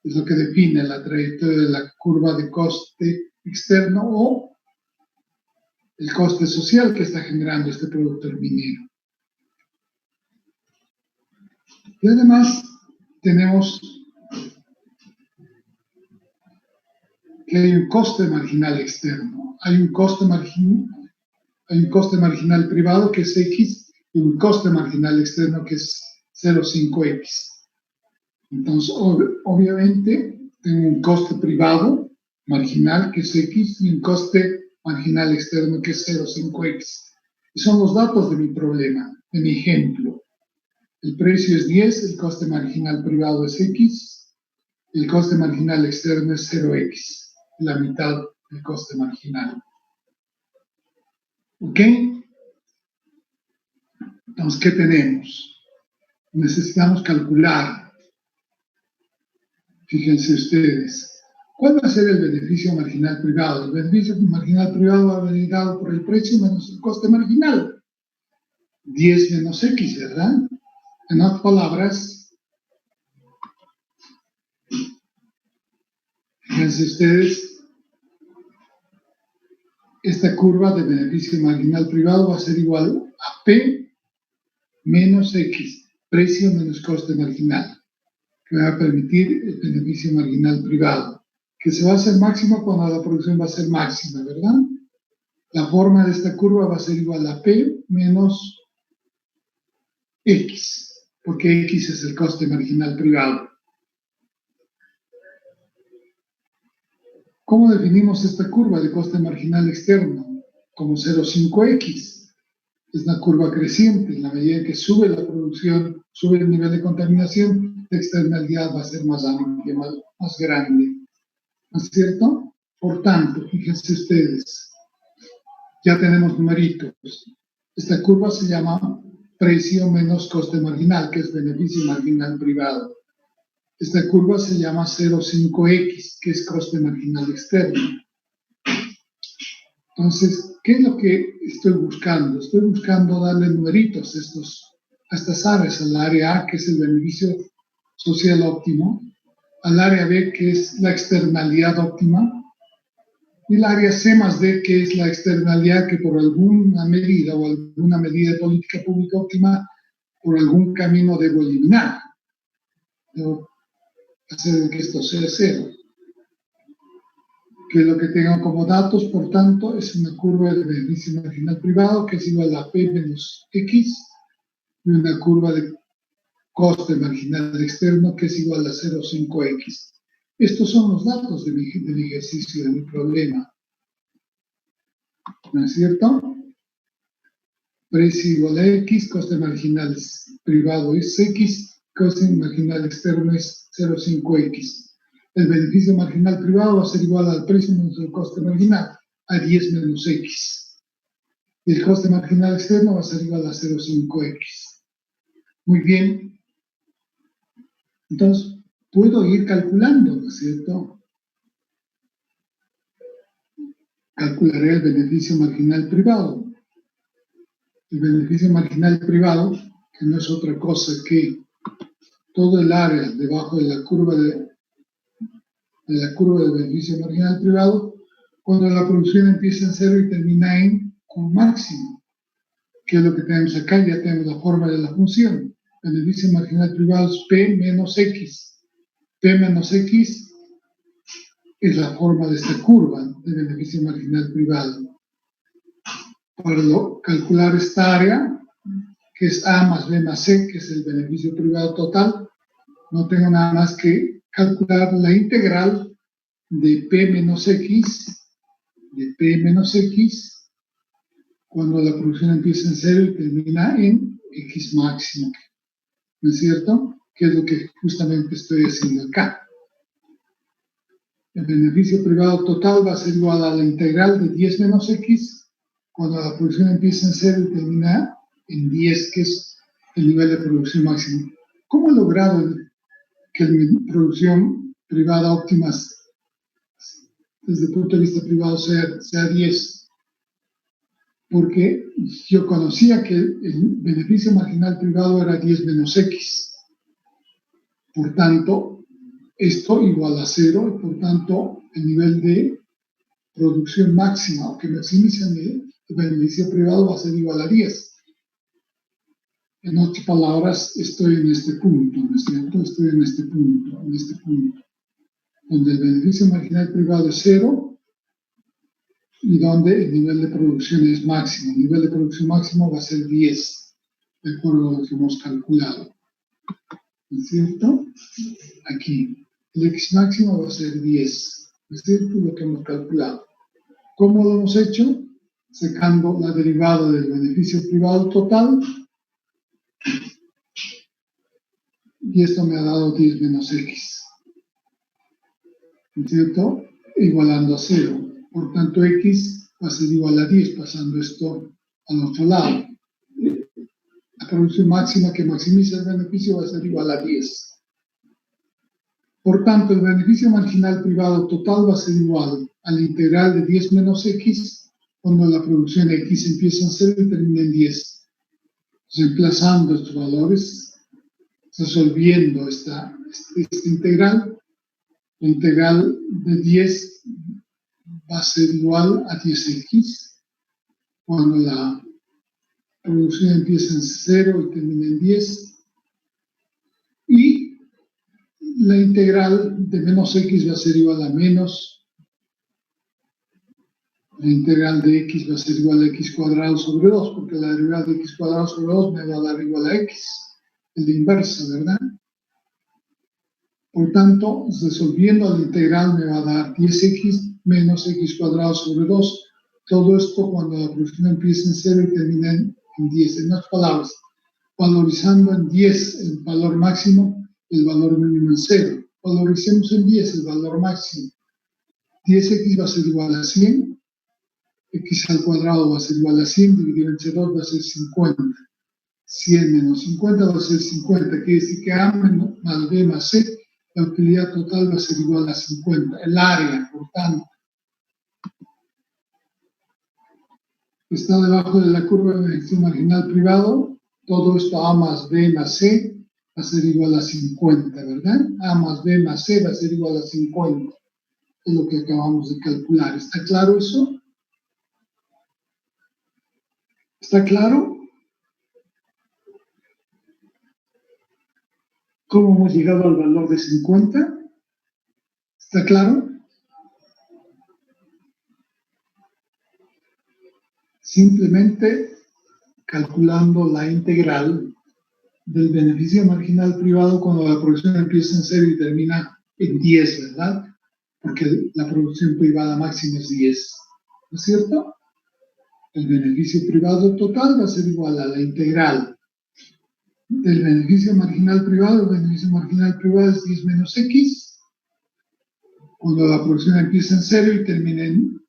Es lo que define la trayectoria de la curva de coste externo o el coste social que está generando este productor minero. Y además tenemos que hay un coste marginal externo. Hay un coste marginal privado que es X y un coste marginal externo que es 0,5X. Entonces, obviamente, tengo un coste privado marginal que es X y un coste marginal externo que es 0,5X. Y son los datos de mi problema, de mi ejemplo. El precio es 10, el coste marginal privado es X, el coste marginal externo es 0X, la mitad del coste marginal. ¿Ok? Entonces, ¿qué tenemos? Necesitamos calcular. Fíjense ustedes, ¿cuál va a ser el beneficio marginal privado? El beneficio marginal privado va a venir dado por el precio menos el coste marginal. 10 menos X, ¿verdad? En otras palabras, Fíjense ustedes, esta curva de beneficio marginal privado va a ser igual a P menos X, precio menos coste marginal, que va a permitir el beneficio marginal privado, que se va a hacer máximo cuando la producción va a ser máxima, ¿verdad? La forma de esta curva va a ser igual a P menos X, porque X es el coste marginal privado. ¿Cómo definimos esta curva de coste marginal externo? Como 0,5X. Es una curva creciente. En la medida en que sube la producción, sube el nivel de contaminación, la externalidad va a ser más amplia, más grande. ¿No es cierto? Por tanto, fíjense ustedes, ya tenemos numeritos. Esta curva se llama precio menos coste marginal, que es beneficio marginal privado. Esta curva se llama 0,5X, que es coste marginal externo. Entonces, ¿qué es lo que estoy buscando? Estoy buscando darle numeritos a estas áreas, al área A, que es el beneficio social óptimo, al área B, que es la externalidad óptima, y el área C más D, que es la externalidad que por alguna medida o alguna medida de política pública óptima, por algún camino debo eliminar. Debo hacer que esto sea cero. Que lo que tengo como datos, por tanto, es una curva de beneficio marginal privado que es igual a P menos X y una curva de coste marginal externo que es igual a 0,5X. Estos son los datos de mi ejercicio, de mi problema. ¿No es cierto? Precio igual a X, coste marginal privado es X, coste marginal externo es 0,5X. El beneficio marginal privado va a ser igual al precio menos el coste marginal, a 10 menos X. Y el coste marginal externo va a ser igual a 0,5X. Muy bien. Entonces, puedo ir calculando, ¿no es cierto? Calcularé el beneficio marginal privado. El beneficio marginal privado, que no es otra cosa que todo el área debajo de la curva de beneficio marginal privado, cuando la producción empieza en cero y termina en un máximo. ¿Qué es lo que tenemos acá? Ya tenemos la forma de la función. Beneficio marginal privado es P menos X. P menos X es la forma de esta curva de beneficio marginal privado. Para calcular esta área, que es A más B más C, que es el beneficio privado total, no tengo nada más que calcular la integral de P menos X, cuando la producción empieza en cero y termina en X máximo. ¿No es cierto? Que es lo que justamente estoy haciendo acá. El beneficio privado total va a ser igual a la integral de 10 menos X cuando la producción empieza en cero y termina en 10, que es el nivel de producción máximo. ¿Cómo he logrado que mi producción privada óptima desde el punto de vista privado sea 10? Porque yo conocía que el beneficio marginal privado era 10 menos X. Por tanto, esto igual a 0, y por tanto, el nivel de producción máxima o que maximiza el beneficio privado va a ser igual a 10. En otras palabras, estoy en este punto, ¿no es cierto? Estoy en este punto, donde el beneficio marginal privado es 0 y donde el nivel de producción es máximo. El nivel de producción máximo va a ser 10, de acuerdo a lo que hemos calculado. ¿No es cierto? Aquí, el X máximo va a ser 10, ¿no es cierto? Lo que hemos calculado. ¿Cómo lo hemos hecho? Sacando la derivada del beneficio privado total, y esto me ha dado 10 menos X, ¿no es cierto? Igualando a 0. Por tanto, X va a ser igual a 10, pasando esto al otro lado. La producción máxima que maximiza el beneficio va a ser igual a 10. Por tanto, el beneficio marginal privado total va a ser igual a la integral de 10 menos X cuando la producción de X empieza en 0 y termina en 10. Reemplazando estos valores, resolviendo esta integral, La integral de 10 va a ser igual a 10x cuando la producción empieza en 0 y termina en 10. Y la integral de menos x va a ser igual a menos. La integral de x va a ser igual a x cuadrado sobre 2, porque la derivada de x cuadrado sobre 2 me va a dar igual a x, el de inversa, ¿verdad? Por tanto, resolviendo la integral me va a dar 10x menos x cuadrado sobre 2. Todo esto cuando la producción empieza en 0 y termina en 10. En otras palabras, valorizando en 10 el valor máximo, el valor mínimo en 0. Valoricemos en 10 el valor máximo. 10x va a ser igual a 100. X al cuadrado va a ser igual a 100, dividido entre 2 va a ser 50. 100 menos 50 va a ser 50, quiere decir que A más B más C, la utilidad total va a ser igual a 50. El área, por tanto, está debajo de la curva de beneficio marginal privado. Todo esto A más B más C va a ser igual a 50, ¿verdad? A más B más C va a ser igual a 50. Es lo que acabamos de calcular. ¿Está claro eso? ¿Está claro? ¿Cómo hemos llegado al valor de 50? ¿Está claro? Simplemente calculando la integral del beneficio marginal privado cuando la producción empieza en 0 y termina en 10, ¿verdad? Porque la producción privada máxima es 10, ¿no es cierto? El beneficio privado total va a ser igual a la integral del beneficio marginal privado. El beneficio marginal privado es 10 menos x, cuando la producción empieza en 0 y termina en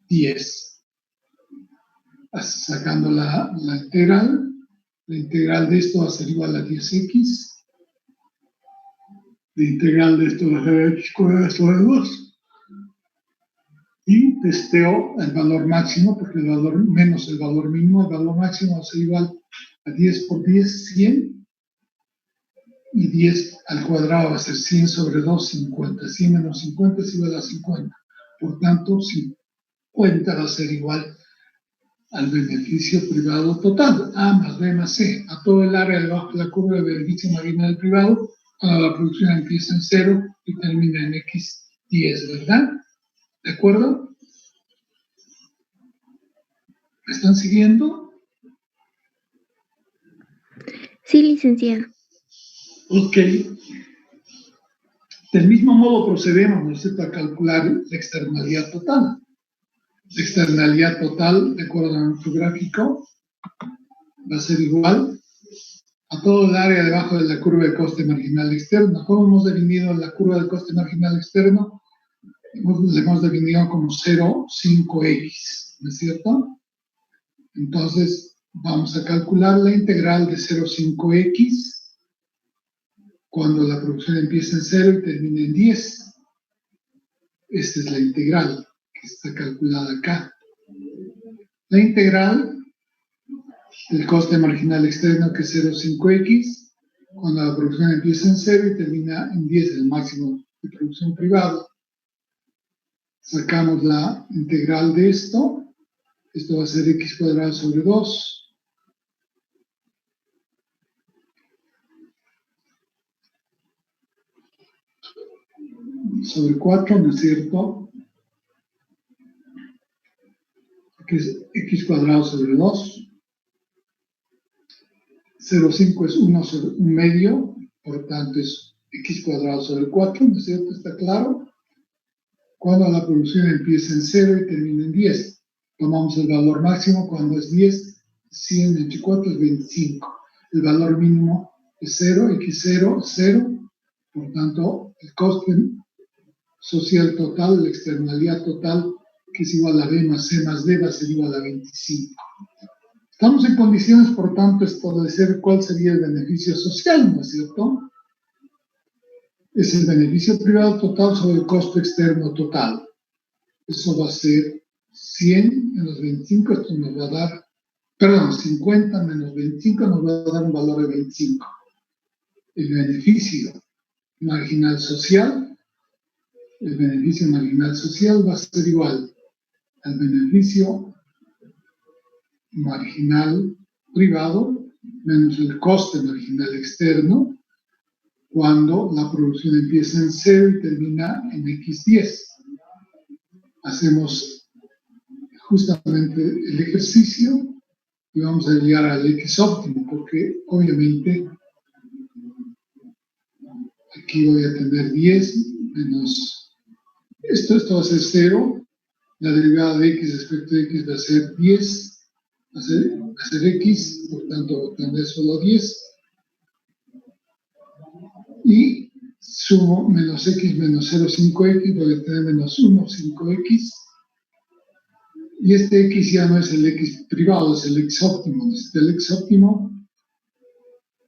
10. Sacando la integral de esto va a ser igual a 10x. La integral de esto va a ser x cuadrado sobre 2. Y testeo el valor máximo, porque el valor menos el valor mínimo, el valor máximo va a ser igual a 10 por 10, 100. Y 10 al cuadrado va a ser 100 sobre 2, 50. 100 menos 50 es igual a 50. Por tanto, 50 va a ser igual al beneficio privado total, A más B más C, a todo el área debajo de la curva de beneficio marginal privado, cuando la producción empieza en 0 y termina en x10, ¿verdad? ¿De acuerdo? ¿Me están siguiendo? Sí, licenciado. Ok. Del mismo modo procedemos, ¿no es cierto?, a calcular la externalidad total. La externalidad total, de acuerdo a nuestro gráfico, va a ser igual a todo el área debajo de la curva de coste marginal externo. ¿Cómo hemos definido la curva de coste marginal externo? La hemos definido como 0,5x, ¿no es cierto? Entonces, vamos a calcular la integral de 0,5x cuando la producción empieza en 0 y termina en 10. Esta es la integral que está calculada acá. La integral del coste marginal externo, que es 0,5x, cuando la producción empieza en 0 y termina en 10, el máximo de producción privada. Sacamos la integral de esto. Esto va a ser x cuadrado sobre 2. Sobre 4, ¿no es cierto? Que es x cuadrado sobre 2. 0,5 es 1 sobre 1 medio, por tanto es x cuadrado sobre 4, ¿no es cierto? ¿Está claro? Cuando la producción empieza en 0 y termina en 10. Tomamos el valor máximo cuando es 10, 100 entre 4 es 25. El valor mínimo es 0, x0 es 0, por tanto el coste social total, la externalidad total, que es igual a B más C más D, va a ser igual a 25. Estamos en condiciones, por tanto, de establecer cuál sería el beneficio social, ¿no es cierto? Es el beneficio privado total sobre el costo externo total. Eso va a ser 100 menos 25, esto nos va a dar, perdón, 50 menos 25 nos va a dar un valor de 25. El beneficio marginal social el beneficio marginal social va a ser igual al beneficio marginal privado menos el coste marginal externo cuando la producción empieza en 0 y termina en X10. Hacemos justamente el ejercicio y vamos a llegar al X óptimo, porque obviamente aquí voy a tener 10 menos esto va a ser 0, la derivada de X respecto de X va a ser 10, va a ser X, por tanto voy a tener solo 10, y sumo menos X menos 0, 5X, voy a tener menos 1, 5X, y este X ya no es el X privado, es el X óptimo. El X óptimo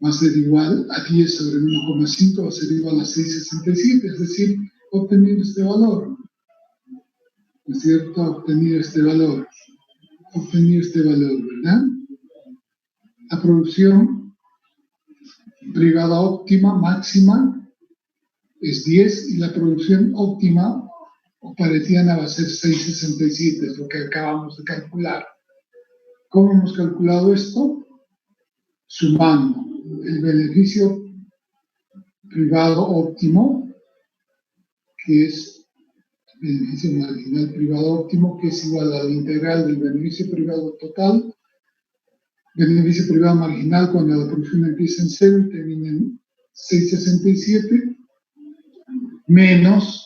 va a ser igual a 10 sobre 1,5, va a ser igual a 6,67, es decir, obteniendo este valor, ¿no es cierto? Obtenido este valor, ¿verdad? La producción privada óptima máxima es 10 y la producción óptima o paretiana va a ser 6,67, es lo que acabamos de calcular. ¿Cómo hemos calculado esto? Sumando el beneficio privado óptimo, que es el beneficio marginal privado óptimo, que es igual a la integral del beneficio privado total, beneficio privado marginal cuando la producción empieza en 0 y termina en 6,67, menos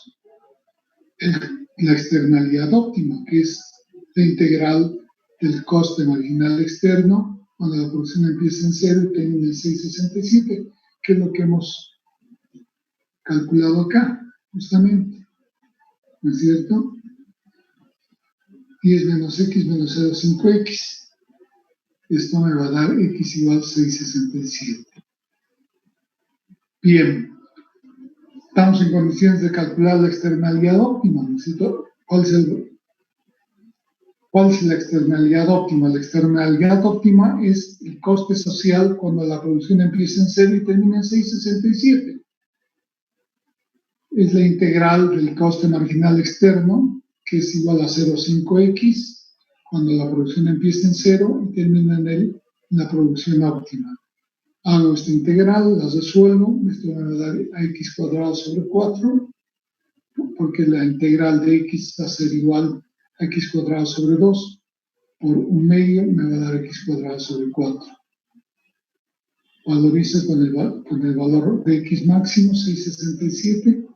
la externalidad óptima, que es la integral del coste marginal externo cuando la producción empieza en 0 y termina en 6,67, que es lo que hemos calculado acá, justamente, ¿no es cierto? 10 menos X menos 0,5X. Esto me va a dar X igual 6,67. Bien. Estamos en condiciones de calcular la externalidad óptima, ¿no es cierto? ¿Cuál es la externalidad óptima? La externalidad óptima es el coste social cuando la producción empieza en 0 y termina en 6,67. Es la integral del coste marginal externo, que es igual a 0,5X, cuando la producción empieza en 0 y termina en la producción óptima. Hago esta integral, la resuelvo, esto me va a dar a x cuadrado sobre 4, porque la integral de x va a ser igual a x cuadrado sobre 2, por 1 medio me va a dar x cuadrado sobre 4. Valorizo con el valor de x máximo, 6,67.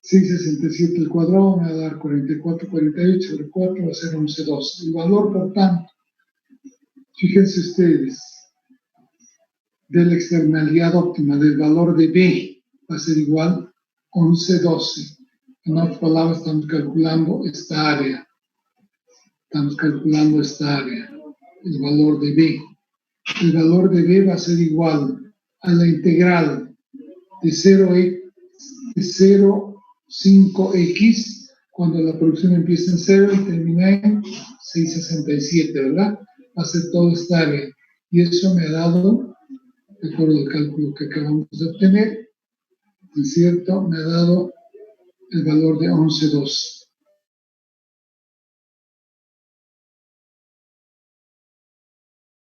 6,67 al cuadrado me va a dar 44,48 sobre 4, va a ser 11,12. El valor, por tanto, fíjense ustedes, de la externalidad óptima del valor de B va a ser igual a 11,12. En otras palabras, estamos calculando esta área. El valor de B. El valor de B va a ser igual a la integral de 0,5x cuando la producción empieza en 0 y termina en 6,67, ¿verdad? Va a ser toda esta área. Y eso me ha dado, de acuerdo al cálculo que acabamos de obtener, ¿no es cierto? Me ha dado el valor de 11,12.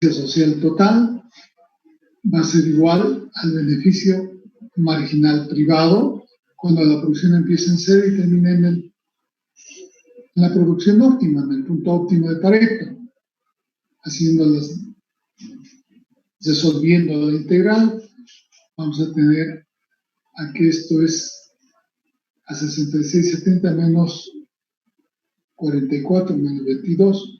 El beneficio social total va a ser igual al beneficio marginal privado cuando la producción empieza en 0 y termina en la producción óptima, en el punto óptimo de Pareto, resolviendo la integral, vamos a tener a que esto es a 66,70 menos 44 menos 22,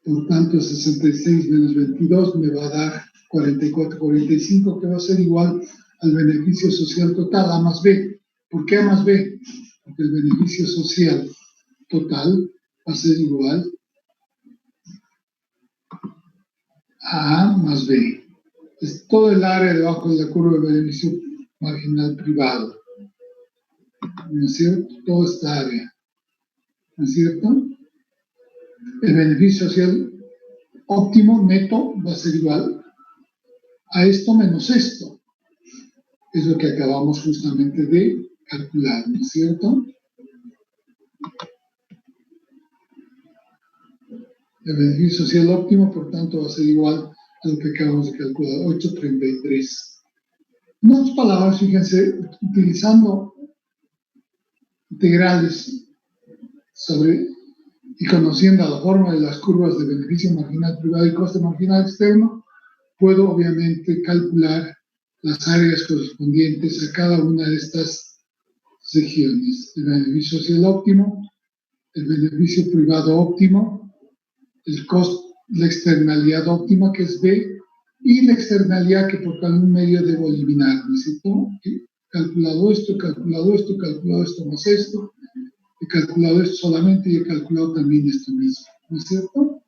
por tanto 66 menos 22 me va a dar 44,45, que va a ser igual al beneficio social total, A más B. ¿Por qué A más B? Porque el beneficio social total va a ser igual a A más B. Es todo el área debajo de la curva de beneficio marginal privado. ¿No es cierto? Toda esta área. ¿No es cierto? El beneficio social óptimo neto va a ser igual a esto menos esto. Es lo que acabamos justamente de calculado, ¿no es cierto? El beneficio social óptimo, por tanto, va a ser igual a lo que acabamos de calcular, 8.33. En otras palabras, fíjense, utilizando integrales y conociendo la forma de las curvas de beneficio marginal privado y coste marginal externo, puedo obviamente calcular las áreas correspondientes a cada una de estas regiones. El beneficio social óptimo, el beneficio privado óptimo, la externalidad óptima, que es B, y la externalidad que por algún medio debo eliminar. ¿No? He calculado esto, calculado esto, calculado esto más esto, he calculado esto solamente y he calculado también esto mismo. ¿No es cierto?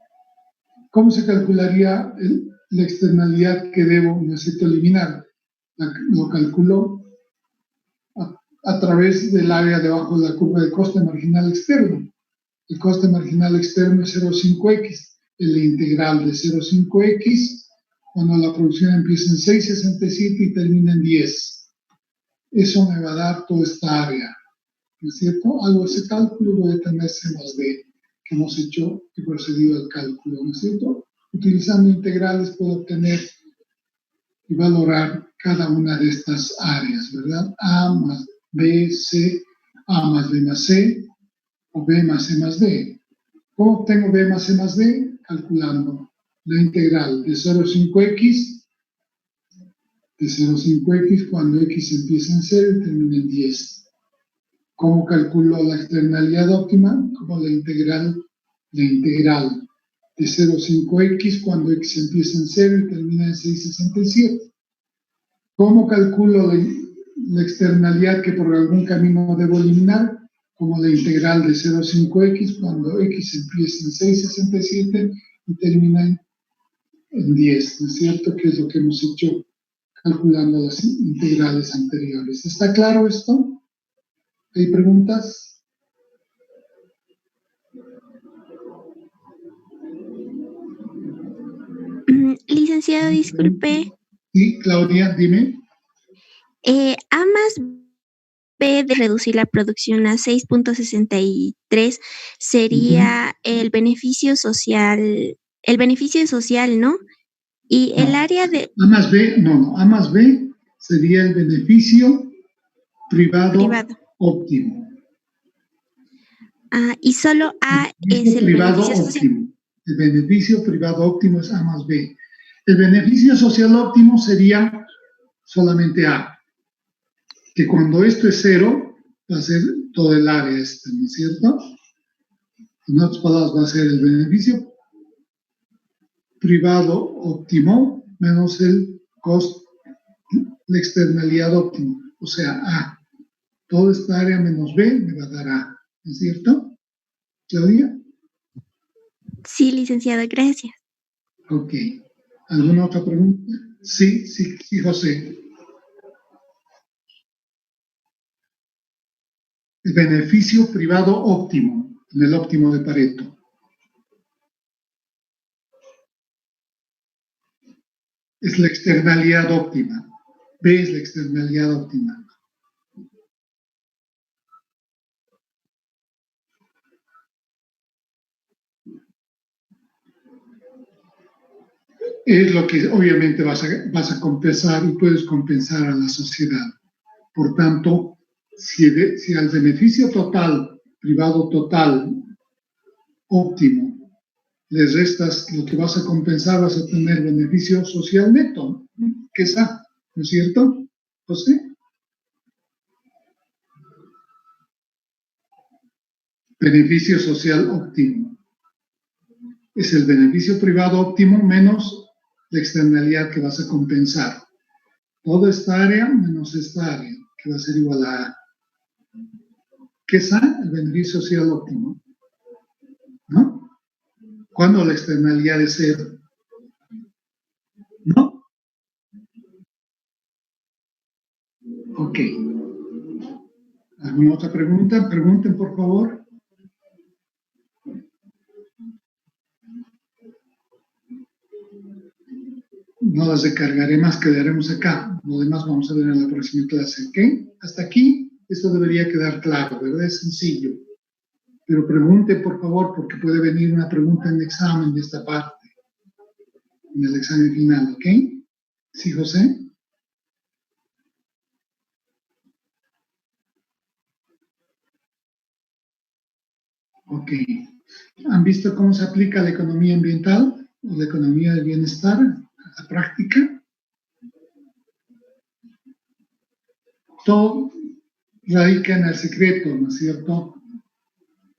¿Cómo se calcularía la externalidad que debo, necesito eliminar? Lo calculo a través del área debajo de la curva de coste marginal externo. El coste marginal externo es 0,5x. El integral de 0,5x, cuando la producción empieza en 6,67 y termina en 10. Eso me va a dar toda esta área. ¿No es cierto? Hago ese cálculo, voy a tener C más D, que hemos hecho y procedido al cálculo, ¿no es cierto? Utilizando integrales puedo obtener y valorar cada una de estas áreas, ¿verdad? A más B, C, A más B más C, o B más C más D. ¿Cómo obtengo B más C más D? Calculando la integral de 0,5x, cuando x empieza en 0 y termina en 10. ¿Cómo calculo la externalidad óptima? Como la integral de 0,5x cuando x empieza en 0 y termina en 6,67. ¿Cómo calculo la externalidad que por algún camino debo eliminar? Como la integral de 0,5x cuando x empieza en 6,67 y termina en 10, ¿no es cierto? Que es lo que hemos hecho calculando las integrales anteriores. ¿Está claro esto? ¿Hay preguntas? Licenciado, disculpe. Sí, Claudia, dime. A más B de reducir la producción a 6.63 sería el beneficio social, ¿no? Y el área de... A más B, no, A más B sería el beneficio privado. Óptimo. Y solo A es el beneficio social. Óptimo. El beneficio privado óptimo es A más B. El beneficio social óptimo sería solamente A, que cuando esto es 0, va a ser todo el área esta, ¿no es cierto? En otras palabras, va a ser el beneficio privado óptimo menos el costo, la externalidad óptima, o sea, A. Toda esta área menos B me va a dar A, ¿no es cierto? ¿Claudia? Sí, licenciado, gracias. Ok. ¿Alguna otra pregunta? Sí, José. El beneficio privado óptimo, en el óptimo de Pareto. Es la externalidad óptima. B es la externalidad óptima. Es lo que obviamente vas a compensar y puedes compensar a la sociedad. Por tanto, si al beneficio total, privado total, óptimo, le restas lo que vas a compensar, vas a tener beneficio social neto, que es A, ¿no es cierto, José? Beneficio social óptimo. Es el beneficio privado óptimo menos la externalidad que vas a compensar. Toda esta área menos esta área, que va a ser igual a A. ¿Qué es A? El beneficio social óptimo. ¿No? ¿Cuándo la externalidad es 0? ¿No? Ok. ¿Alguna otra pregunta? Pregunten, por favor. No las recargaré más, quedaremos acá. Lo demás vamos a ver en la próxima clase, ¿ok? Hasta aquí. Esto debería quedar claro, ¿verdad? Es sencillo. Pero pregunte, por favor, porque puede venir una pregunta en el examen de esta parte, en el examen final, ¿ok? ¿Sí, José? Ok. ¿Han visto cómo se aplica la economía ambiental o la economía del bienestar a la práctica? Todo radica en el secreto, ¿no es cierto?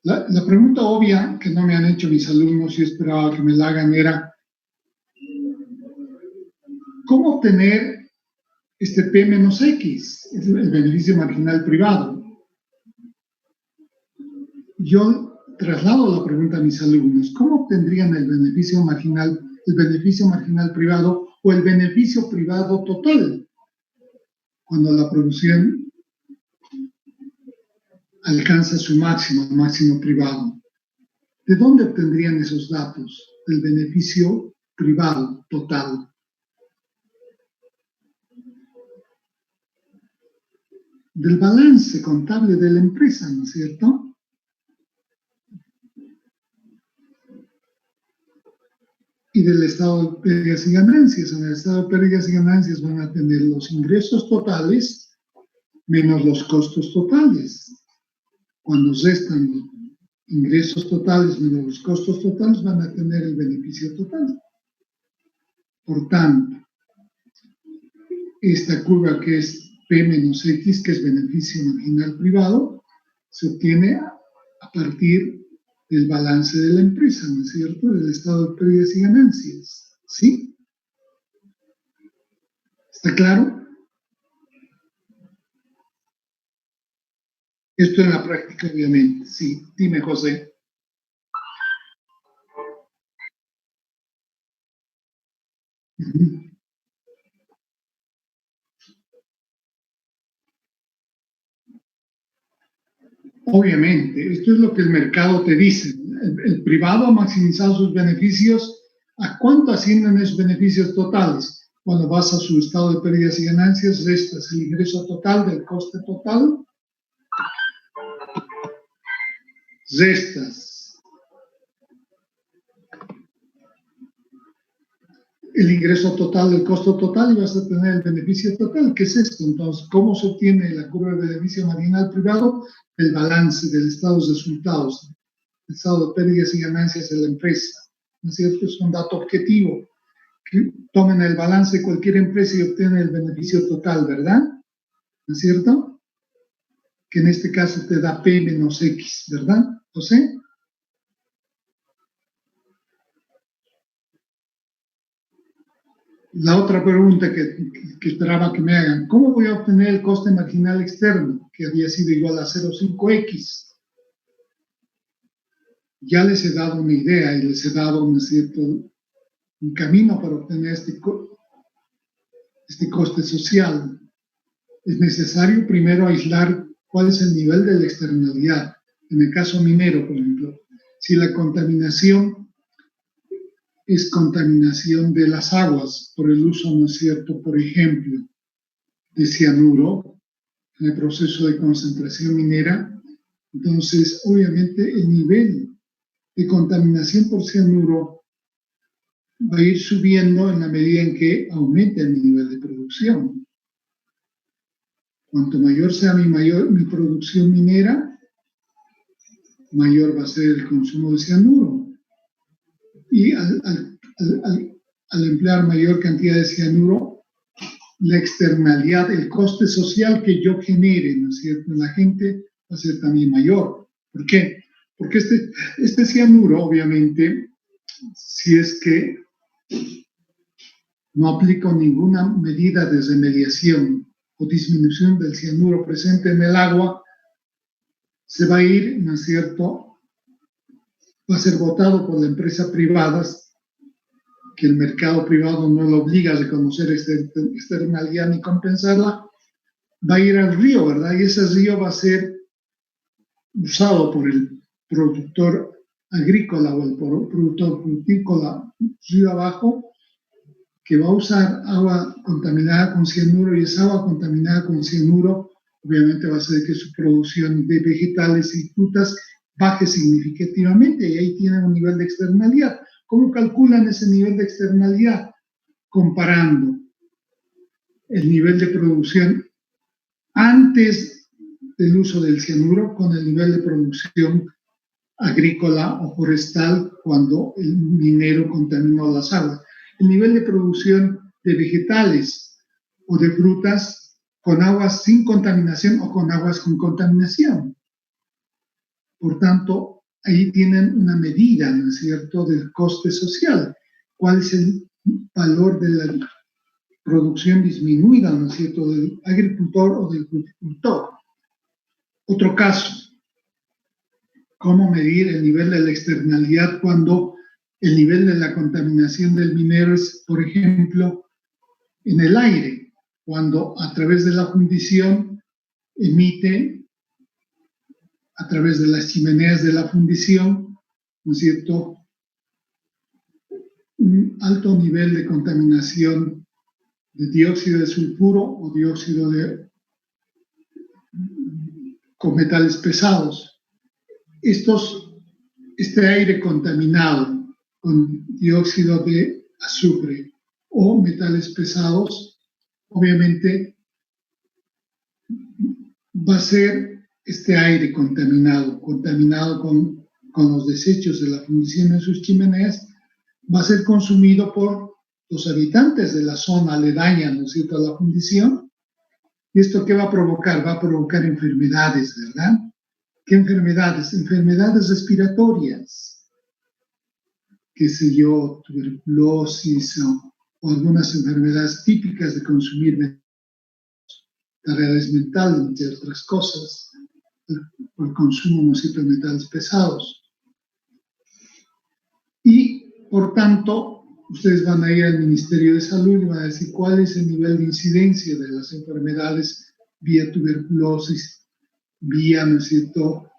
La pregunta obvia que no me han hecho mis alumnos y esperaba que me la hagan era, ¿cómo obtener este P-X, el beneficio marginal privado? Yo traslado la pregunta a mis alumnos, ¿cómo obtendrían el beneficio marginal privado o el beneficio privado total cuando la producción alcanza su máximo, el máximo privado? ¿De dónde obtendrían esos datos del beneficio privado total? Del balance contable de la empresa, ¿no es cierto? Y del estado de pérdidas y ganancias. En el estado de pérdidas y ganancias van a tener los ingresos totales menos los costos totales. Cuando restan los ingresos totales menos los costos totales, van a tener el beneficio total. Por tanto, esta curva que es P menos X, que es beneficio marginal privado, se obtiene a partir del balance de la empresa, ¿no es cierto? Del estado de pérdidas y ganancias. ¿Sí? ¿Está claro? Esto en la práctica, obviamente. Sí. Dime, José. Obviamente, esto es lo que el mercado te dice. El privado ha maximizado sus beneficios. ¿A cuánto ascienden esos beneficios totales? Cuando vas a su estado de pérdidas y ganancias, restas el ingreso total del coste total, restas el ingreso total del costo total y vas a tener el beneficio total. ¿Qué es esto? Entonces, ¿cómo se obtiene la curva de beneficio marginal privado? El balance del estado de resultados, el estado de pérdidas y ganancias de la empresa. ¿No es cierto? Es un dato objetivo. Tomen el balance de cualquier empresa y obtienen el beneficio total, ¿verdad? ¿No es cierto? Que en este caso te da P menos X, ¿verdad, José? La otra pregunta que esperaba que me hagan, ¿cómo voy a obtener el coste marginal externo, que había sido igual a 0,5x? Ya les he dado una idea y les he dado, ¿no es cierto?, un camino para obtener este coste social. Es necesario primero aislar cuál es el nivel de la externalidad. En el caso minero, por ejemplo, si la contaminación es contaminación de las aguas por el uso, ¿no es cierto?, por ejemplo, de cianuro en el proceso de concentración minera, entonces obviamente el nivel de contaminación por cianuro va a ir subiendo en la medida en que aumente mi nivel de producción. Cuanto mayor sea mi producción minera, mayor va a ser el consumo de cianuro. Y al emplear mayor cantidad de cianuro, la externalidad, el coste social que yo genere, ¿no es cierto?, en la gente va a ser también mayor. ¿Por qué? Porque este cianuro, obviamente, si es que no aplico ninguna medida de remediación o disminución del cianuro presente en el agua, se va a ir, ¿no es cierto?, va a ser votado por la empresa privada, que el mercado privado no lo obliga a reconocer esta externalidad ni compensarla, va a ir al río, ¿verdad? Y ese río va a ser usado por el productor agrícola o el productor frutícola río abajo, que va a usar agua contaminada con cianuro, y esa agua contaminada con cianuro obviamente va a ser que su producción de vegetales y frutas baje significativamente y ahí tienen un nivel de externalidad. ¿Cómo calculan ese nivel de externalidad? Comparando el nivel de producción antes del uso del cianuro con el nivel de producción agrícola o forestal cuando el minero contaminó las aguas. El nivel de producción de vegetales o de frutas con aguas sin contaminación o con aguas con contaminación. Por tanto, ahí tienen una medida, ¿no es cierto?, del coste social. ¿Cuál es el valor de la producción disminuida, ¿no es cierto?, del agricultor o del culticultor? Otro caso, ¿cómo medir el nivel de la externalidad cuando el nivel de la contaminación del minero es, por ejemplo, en el aire? Cuando a través de la fundición emite, a través de las chimeneas de la fundición, ¿no es cierto?, un alto nivel de contaminación de dióxido de sulfuro o dióxido con metales pesados. Este aire contaminado con dióxido de azufre o metales pesados, obviamente va a ser este aire contaminado con los desechos de la fundición en sus chimeneas, va a ser consumido por los habitantes de la zona aledaña, ¿no es cierto?, a la fundición. ¿Y esto qué va a provocar? Va a provocar enfermedades, ¿verdad? ¿Qué enfermedades? Enfermedades respiratorias, qué sé yo, tuberculosis o algunas enfermedades típicas de consumir enfermedades mentales, entre otras cosas, por el consumo, ¿no es cierto?, de metales pesados. Y, por tanto, ustedes van a ir al Ministerio de Salud y van a decir cuál es el nivel de incidencia de las enfermedades vía tuberculosis, vía, ¿no es cierto?,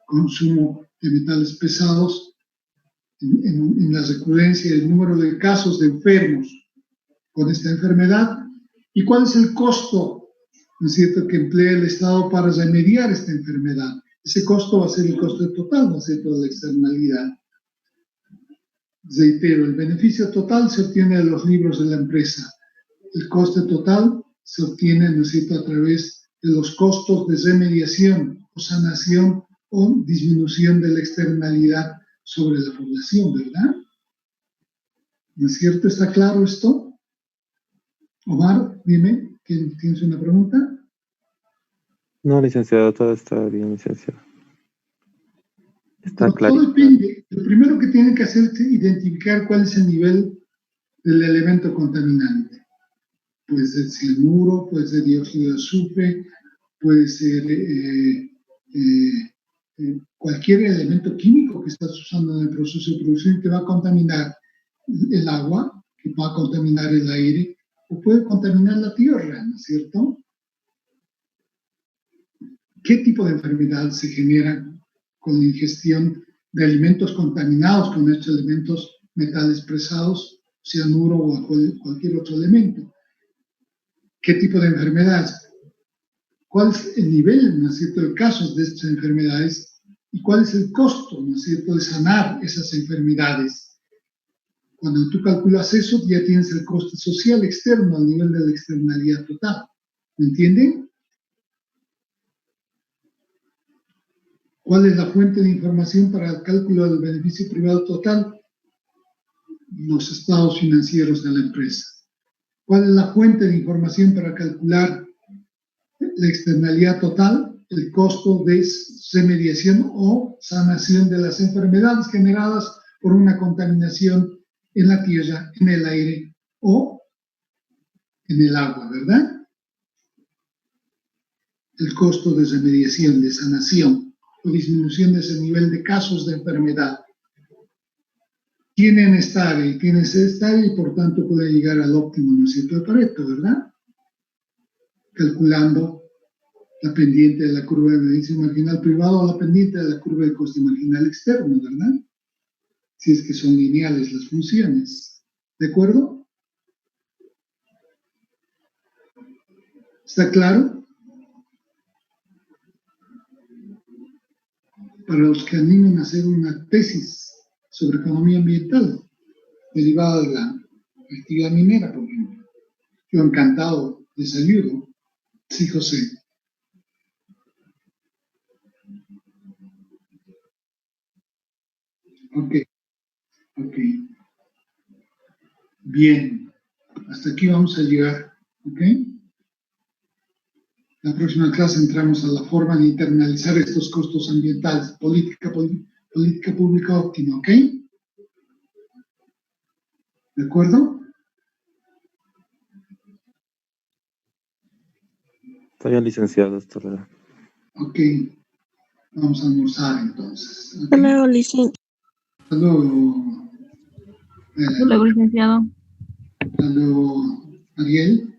consumo de metales pesados, en la recurrencia del número de casos de enfermos con esta enfermedad, y cuál es el costo, ¿no es cierto?, que emplea el Estado para remediar esta enfermedad. Ese costo va a ser el costo total, ¿no es cierto?, de la externalidad. Reitero, el beneficio total se obtiene de los libros de la empresa. El coste total se obtiene, ¿no es cierto?, a través de los costos de remediación o sanación o disminución de la externalidad sobre la población, ¿verdad? ¿No es cierto? ¿Está claro esto? Omar, dime, ¿tienes una pregunta? No, licenciado, todo está bien, licenciado. Está claro. Todo depende. Lo primero que tienen que hacer es identificar cuál es el nivel del elemento contaminante. Puede ser cianuro, puede ser dióxido de azufre, puede ser cualquier elemento químico que estás usando en el proceso de producción que va a contaminar el agua, que va a contaminar el aire, o puede contaminar la tierra, ¿no es cierto? ¿Qué tipo de enfermedad se genera con la ingestión de alimentos contaminados con estos elementos metales pesados, cianuro o cualquier otro elemento? ¿Qué tipo de enfermedades? ¿Cuál es el nivel, ¿no es cierto?, de casos de estas enfermedades? ¿Y cuál es el costo, ¿no es cierto?, de sanar esas enfermedades? Cuando tú calculas eso, ya tienes el coste social externo al nivel de la externalidad total. ¿Me entienden? ¿Cuál es la fuente de información para el cálculo del beneficio privado total? Los estados financieros de la empresa. ¿Cuál es la fuente de información para calcular la externalidad total? El costo de remediación o sanación de las enfermedades generadas por una contaminación en la tierra, en el aire o en el agua, ¿verdad? El costo de remediación, de sanación o disminución de ese nivel de casos de enfermedad. Tienen esta área y por tanto puede llegar al óptimo, ¿no es cierto?, de Pareto, ¿verdad? Calculando la pendiente de la curva de beneficio marginal privado o la pendiente de la curva de coste marginal externo, ¿verdad? Si es que son lineales las funciones. ¿De acuerdo? ¿Está claro? para los que animen a hacer una tesis sobre economía ambiental derivada de la actividad minera, por ejemplo. Yo encantado les ayudo. Sí, José. Ok. Bien. Hasta aquí vamos a llegar. ¿Ok? La próxima clase entramos a la forma de internalizar estos costos ambientales. Política pública óptima. ¿Ok? ¿De acuerdo? Está bien, licenciado, hasta luego. Ok. Vamos a almorzar entonces. ¿Okay? Hasta luego, licenciado. Hasta luego. Hasta luego, licenciado. Hasta luego, Ariel.